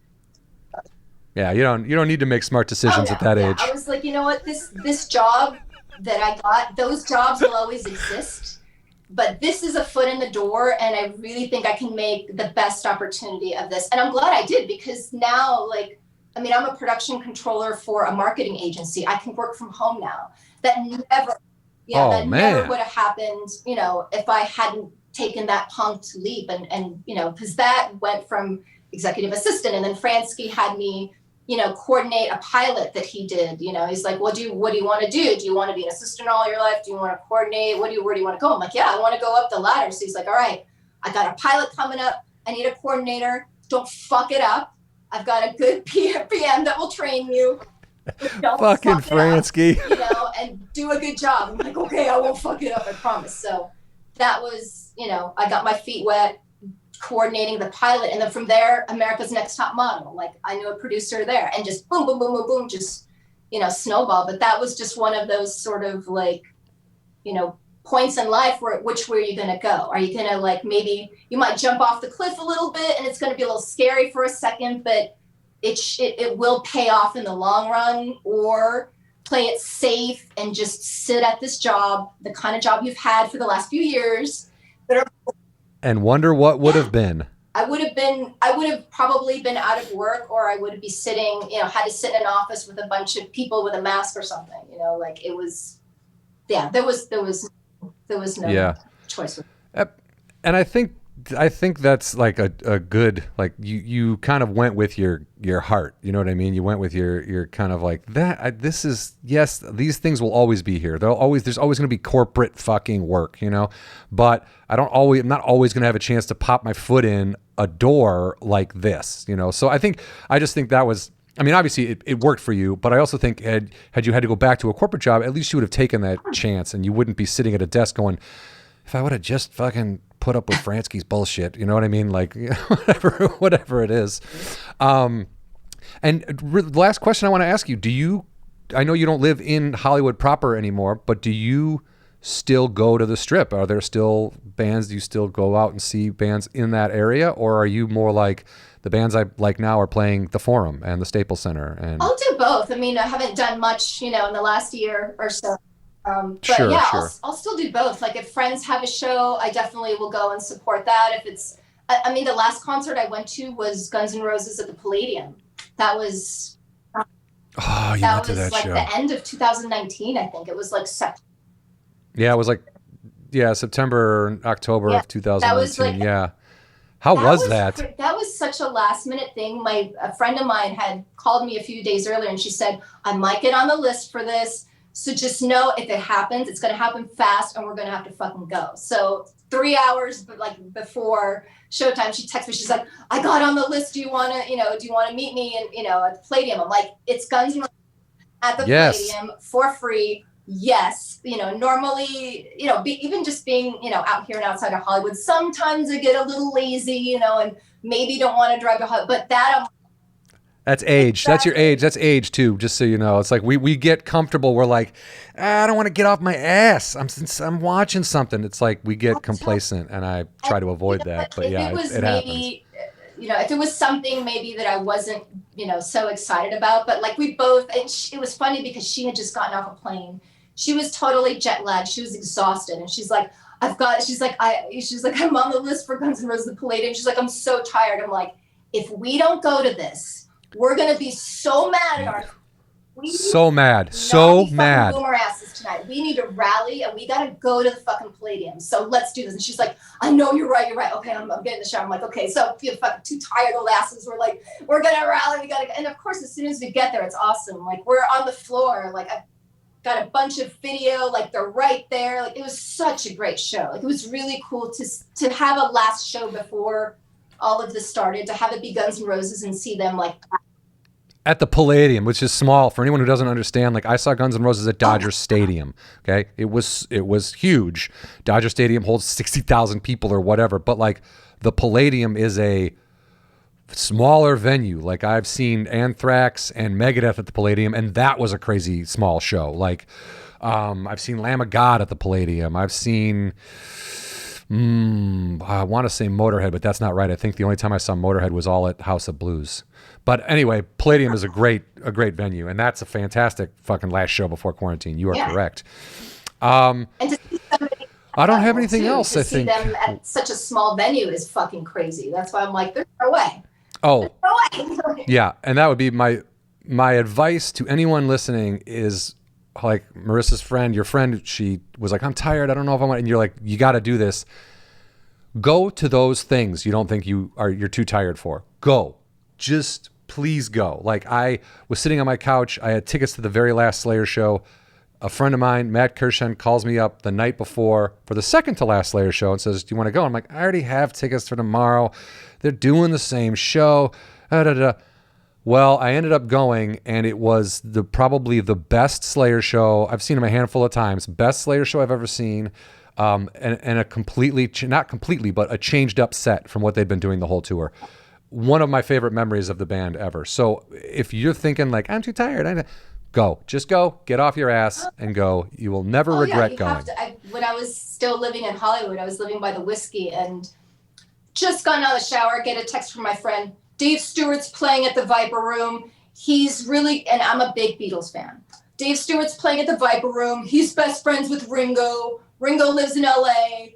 Yeah, you don't need to make smart decisions at that age. I was like, you know what? This job that I got, those jobs will always exist. But this is a foot in the door, and I really think I can make the best opportunity of this. And I'm glad I did, because now, I'm a production controller for a marketing agency. I can work from home now. That never would have happened, if I hadn't taken that Punk'd leap. And because that went from executive assistant, and then Fransky had me, coordinate a pilot that he did. He's like, what do you want to do? Do you want to be an assistant all your life? Do you want to coordinate? Where do you want to go? I'm like, yeah, I want to go up the ladder. So he's like, all right, I got a pilot coming up. I need a coordinator. Don't fuck it up. I've got a good PM that will train you. Don't fucking Fransky. And do a good job. I'm like, okay, I won't fuck it up, I promise. So that was, I got my feet wet coordinating the pilot. And then from there, America's Next Top Model. I knew a producer there, and just boom, boom, boom, boom, boom, just, snowball. But that was just one of those sort of points in life which way are you going to go? Are you going to maybe you might jump off the cliff a little bit and it's going to be a little scary for a second, but it will pay off in the long run, or play it safe and just sit at this job, the kind of job you've had for the last few years. And wonder what would have been. I would have probably been out of work, or I would be sitting, had to sit in an office with a bunch of people with a mask or something, it was, there was no choice. And I think I think that's like a good, like you kind of went with your heart. You know what I mean? You went with your kind of like that. This is, yes, these things will always be here. There's always going to be corporate fucking work, you know, but I'm not always going to have a chance to pop my foot in a door like this, you know? So I just think that was, I mean, obviously it worked for you, but I also think had you had to go back to a corporate job, at least you would have taken that chance and you wouldn't be sitting at a desk going, if I would have just fucking put up with Fransky's bullshit, you know what I mean? Like, whatever it is. And the last question I want to ask you, I know you don't live in Hollywood proper anymore, but do you still go to the Strip? Are there still bands? Do you still go out and see bands in that area? Or are you more like the bands I like now are playing the Forum and the Staples Center? And I'll do both. I mean, I haven't done much, in the last year or so. But sure, yeah, sure. I'll still do both. Like if friends have a show, I definitely will go and support that. If it's, I mean, the last concert I went to was Guns N' Roses at the Palladium. That was, you went to that like show. the end of 2019, I think. It was like September. Yeah, it was like, September, October of 2019. That was like, yeah. How was that? That was such a last minute thing. A friend of mine had called me a few days earlier and she said, I might get on the list for this. So just know if it happens, it's going to happen fast and we're going to have to fucking go. So 3 hours before showtime, she texted me. She's like, I got on the list. Do you want to meet me at the Palladium? I'm like, it's Guns N' Roses at the Palladium for free. Yes. Normally, even just being, out here and outside of Hollywood, sometimes I get a little lazy, and maybe don't want to drive to Hollywood, but that's age. Exactly. That's your age. That's age too, just so you know. It's like we get comfortable. We're like, I don't want to get off my ass. I'm watching something. It's like we get complacent, and I try to avoid that. But yeah, it happens. If it was something maybe that I wasn't, so excited about, but like we both, and it was funny because she had just gotten off a plane. She was totally jet lagged. She was exhausted, and she's like, I'm on the list for Guns N' Roses, the Palladium. She's like, I'm so tired. I'm like, if we don't go to this, we're gonna be so mad at our. So mad. Boomer asses tonight. We need to rally and we gotta go to the fucking Palladium. So let's do this. And she's like, I know you're right. Okay, I'm getting in the shower. I'm like, okay. So you fucking two tired old asses. We're like, we're gonna rally. We gotta. And of course, as soon as we get there, it's awesome. Like we're on the floor. Like I've got a bunch of video. Like they're right there. Like it was such a great show. Like it was really cool to have a last show before all of this started, to have it be Guns N' Roses and see them like at the Palladium, which is small. For anyone who doesn't understand, like I saw Guns N' Roses at Dodger Stadium. Okay, it was huge. Dodger Stadium holds 60,000 people or whatever, but like the Palladium is a smaller venue. Like I've seen Anthrax and Megadeth at the Palladium, and that was a crazy small show. Like I've seen Lamb of God at the Palladium. I've seen I want to say Motorhead, but that's not right. I think the only time I saw Motorhead was all at House of Blues. But anyway, Palladium is a great venue, and that's a fantastic fucking last show before quarantine. You are correct. And to see somebody, I don't have anything else. To I see think them at such a small venue is fucking crazy. That's why I'm like, there's no way. Oh, there's no way. Yeah, and that would be my advice to anyone listening is like Marissa's friend, your friend. She was like, I'm tired. I don't know if I want. And you're like, you got to do this. Go to those things you don't think you're too tired for. Go. Just please go. Like I was sitting on my couch. I had tickets to the very last Slayer show. A friend of mine, Matt Kirshen, calls me up the night before for the second to last Slayer show and says, do you want to go? I'm like, I already have tickets for tomorrow. They're doing the same show. Well, I ended up going, and it was probably the best Slayer show. I've seen them a handful of times. Best Slayer show I've ever seen. And a completely, not completely, but a changed up set from what they'd been doing the whole tour. One of my favorite memories of the band ever. So if you're thinking like, I'm too tired, go. Just go. Get off your ass and go. You will never regret going. When I was still living in Hollywood, I was living by the Whiskey and just gotten out of the shower, get a text from my friend. Dave Stewart's playing at the Viper Room. He's really, and I'm a big Beatles fan. Dave Stewart's playing at the Viper Room. He's best friends with Ringo. Ringo lives in LA.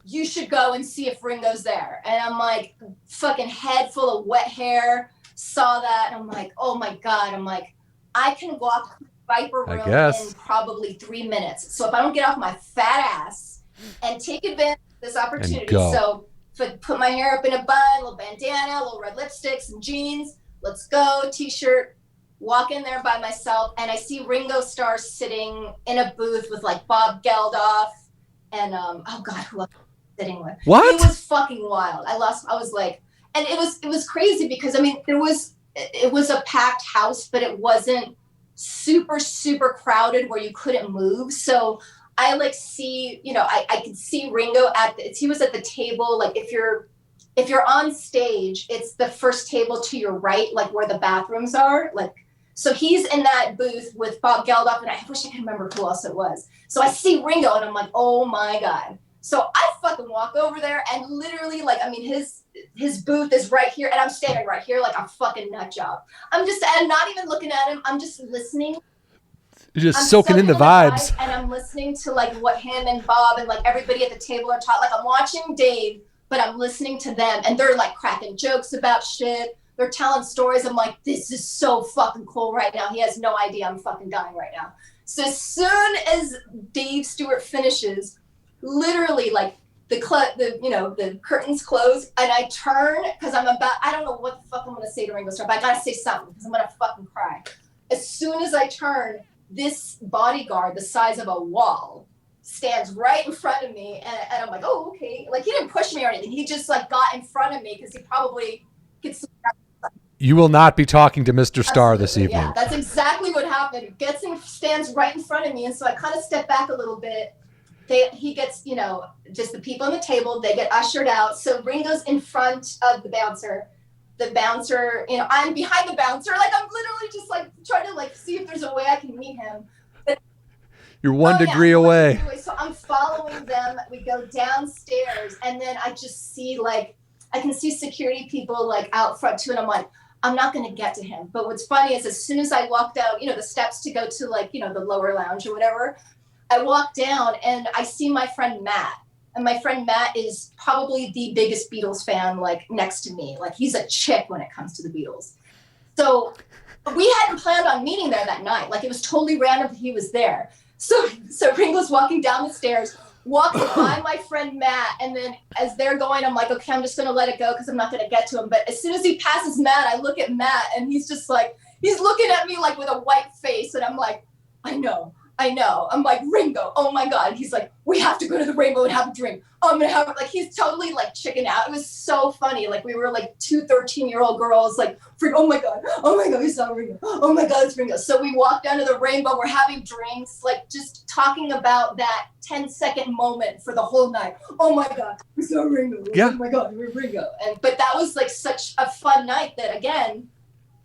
You should go and see if Ringo's there. And I'm like, fucking head full of wet hair. Saw that. And I'm like, oh my God. I'm like, I can walk Viper Room in probably 3 minutes. So if I don't get off my fat ass and take advantage of this opportunity. So put my hair up in a bun, little bandana, little red lipstick, some jeans. Let's go, t-shirt. Walk in there by myself, and I see Ringo Starr sitting in a booth with like Bob Geldof and oh god, who else was I sitting with? What? It was fucking wild. I was like, and it was crazy because I mean it was a packed house, but it wasn't super crowded where you couldn't move. So I like see, you know, I could see Ringo he was at the table. Like if you're on stage, it's the first table to your right, like where the bathrooms are. Like, so he's in that booth with Bob Geldof, and I wish I could remember who else it was. So I see Ringo, and I'm like, oh my god. So I fucking walk over there, and literally, like, I mean, his booth is right here, and I'm standing right here like a fucking nut job. I'm not even looking at him. I'm just listening. You're just soaking in the vibes. And I'm listening to like what him and Bob and like everybody at the table are talking. Like I'm watching Dave, but I'm listening to them, and they're like cracking jokes about shit. They're telling stories. I'm like, this is so fucking cool right now. He has no idea I'm fucking dying right now. So as soon as Dave Stewart finishes, literally like the curtains close, and I turn because I don't know what the fuck I'm gonna say to Ringo Starr, but I gotta say something because I'm gonna fucking cry. As soon as I turn, this bodyguard the size of a wall stands right in front of me, and I'm like, oh, okay. Like he didn't push me or anything. He just like got in front of me because he probably gets. You will not be talking to Mr. Starr this evening. Yeah, that's exactly what happened. Stands right in front of me, and so I kind of step back a little bit. He gets, you know, just the people on the table, they get ushered out. So Ringo's in front of the bouncer. The bouncer, you know, I'm behind the bouncer. Like I'm literally just like trying to like see if there's a way I can meet him. But you're one degree away. So I'm following them. We go downstairs, and then I just see like I can see security people like out front too, and I'm like, I'm not going to get to him. But what's funny is as soon as I walked out, you know, the steps to go to like, you know, the lower lounge or whatever, I walk down and I see my friend Matt. And my friend Matt is probably the biggest Beatles fan, like next to me. Like he's a chick when it comes to the Beatles. So we hadn't planned on meeting there that night. Like it was totally random that he was there. So Ringo's walking down the stairs, walking by my friend Matt, and then as they're going, I'm like, okay, I'm just gonna let it go because I'm not gonna get to him. But as soon as he passes Matt, I look at Matt, and he's just like, he's looking at me like with a white face, and I'm like, I know. I'm like, Ringo, oh my god. And he's like, we have to go to the Rainbow and have a drink. I'm gonna have like he's totally like chicken out. It was so funny. Like we were like two 13-year-old girls, like, oh my god, we saw Ringo. Oh my god, it's Ringo. So we walked down to the Rainbow, we're having drinks, like just talking about that 10-second moment for the whole night. Oh my god, we saw Ringo. Yeah. Oh my god, we're Ringo. But that was like such a fun night that again,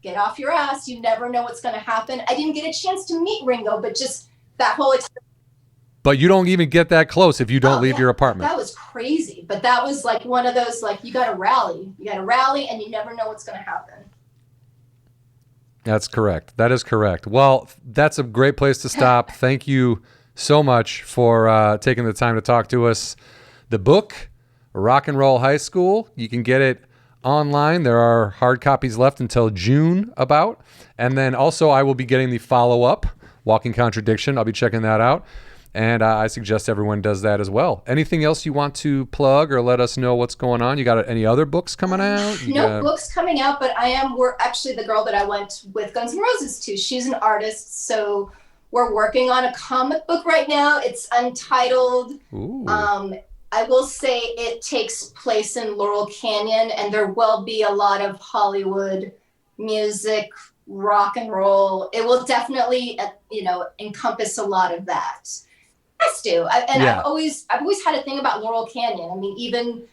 get off your ass. You never know what's gonna happen. I didn't get a chance to meet Ringo, but just that whole experience. But you don't even get that close if you don't leave your apartment. That was crazy. But that was like one of those, like, you got to rally. You got to rally, and you never know what's going to happen. That's correct. That is correct. Well, that's a great place to stop. Thank you so much for taking the time to talk to us. The book, Rock and Roll High School, you can get it online. There are hard copies left until June about. And then also I will be getting the follow-up, Walking Contradiction. I'll be checking that out. And I suggest everyone does that as well. Anything else you want to plug or let us know what's going on? You got any other books coming out? No books coming out, but we're actually the girl that I went with Guns N' Roses to. She's an artist, so we're working on a comic book right now. It's untitled. Ooh. I will say it takes place in Laurel Canyon, and there will be a lot of Hollywood music, rock and roll. It will definitely, encompass a lot of that. Has to. I've always had a thing about Laurel Canyon. I mean, even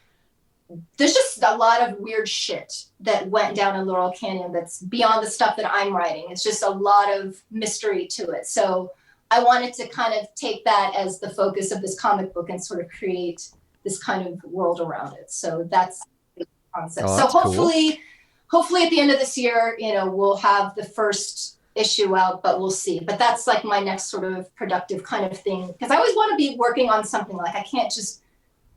there's just a lot of weird shit that went down in Laurel Canyon that's beyond the stuff that I'm writing. It's just a lot of mystery to it. So I wanted to kind of take that as the focus of this comic book and sort of create this kind of world around it. So that's the concept. Oh, so hopefully at the end of this year, we'll have the first issue out, but we'll see. But that's like my next sort of productive kind of thing, because I always want to be working on something. Like I can't just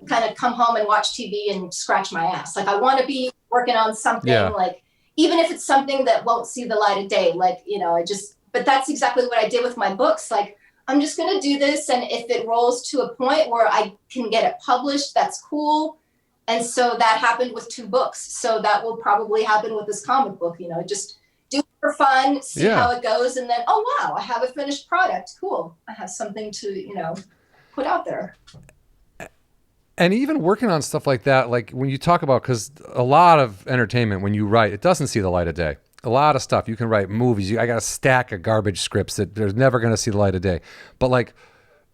kind of come home and watch TV and scratch my ass. Like I want to be working on something, like even if it's something that won't see the light of day, like, but that's exactly what I did with my books. Like, I'm just going to do this. And if it rolls to a point where I can get it published, that's cool. And so that happened with 2 books. So that will probably happen with this comic book, just do it for fun, see how it goes. And then, oh, wow, I have a finished product. Cool. I have something to, put out there. And even working on stuff like that, like when you talk about, because a lot of entertainment, when you write, it doesn't see the light of day. A lot of stuff, you can write movies. I got a stack of garbage scripts that they're never going to see the light of day. But like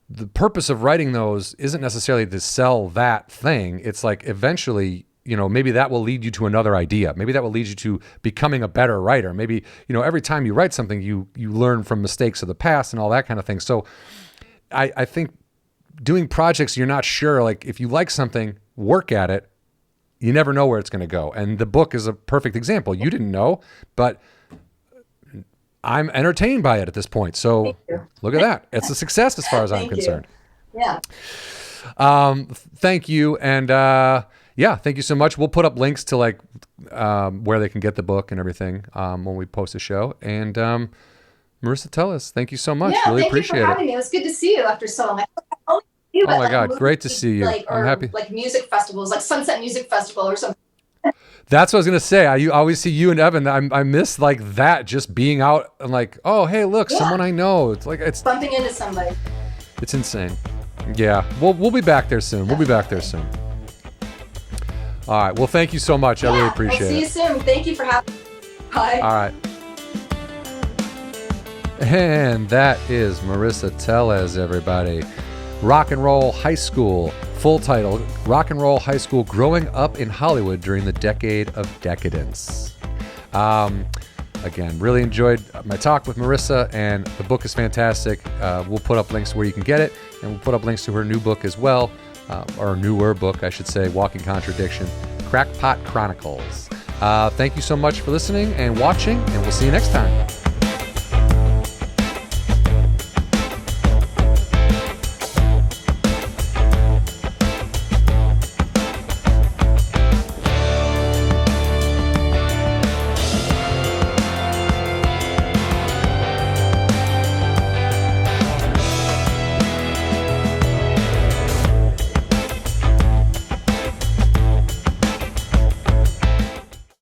the purpose of writing those isn't necessarily to sell that thing. It's like eventually, maybe that will lead you to another idea. Maybe that will lead you to becoming a better writer. Maybe, every time you write something, you learn from mistakes of the past and all that kind of thing. So I think doing projects you're not sure, like if you like something, work at it. You never know where it's going to go. And the book is a perfect example. You didn't know, but I'm entertained by it at this point. So look at that. It's a success as far as I'm concerned. Yeah. Thank you. And thank you so much. We'll put up links to like where they can get the book and everything when we post the show. And Marisa Tellez, thank you so much. Really appreciate it. Thank you for having me. It was good to see you after so long. Oh my God, great to see you. I'm happy. Like music festivals, like Sunset Music Festival or something. That's what I was gonna say. I always see you and Evan. I miss like that, just being out and like, oh hey, look, someone I know. It's like it's bumping into somebody. It's insane. Yeah, we'll be back there soon. We'll be back there soon. All right. Well, thank you so much. I really appreciate it. See you soon. Thank you for having me. Bye. All right. And that is Marisa Tellez, everybody. Rock and Roll High School, full title, Rock and Roll High School, Growing Up in Hollywood During the Decade of Decadence. Again, really enjoyed my talk with Marisa, and the book is fantastic. We'll put up links where you can get it, and we'll put up links to her new book as well, or newer book, I should say, Walking Contradiction, Crackpot Chronicles. Thank you so much for listening and watching, and we'll see you next time.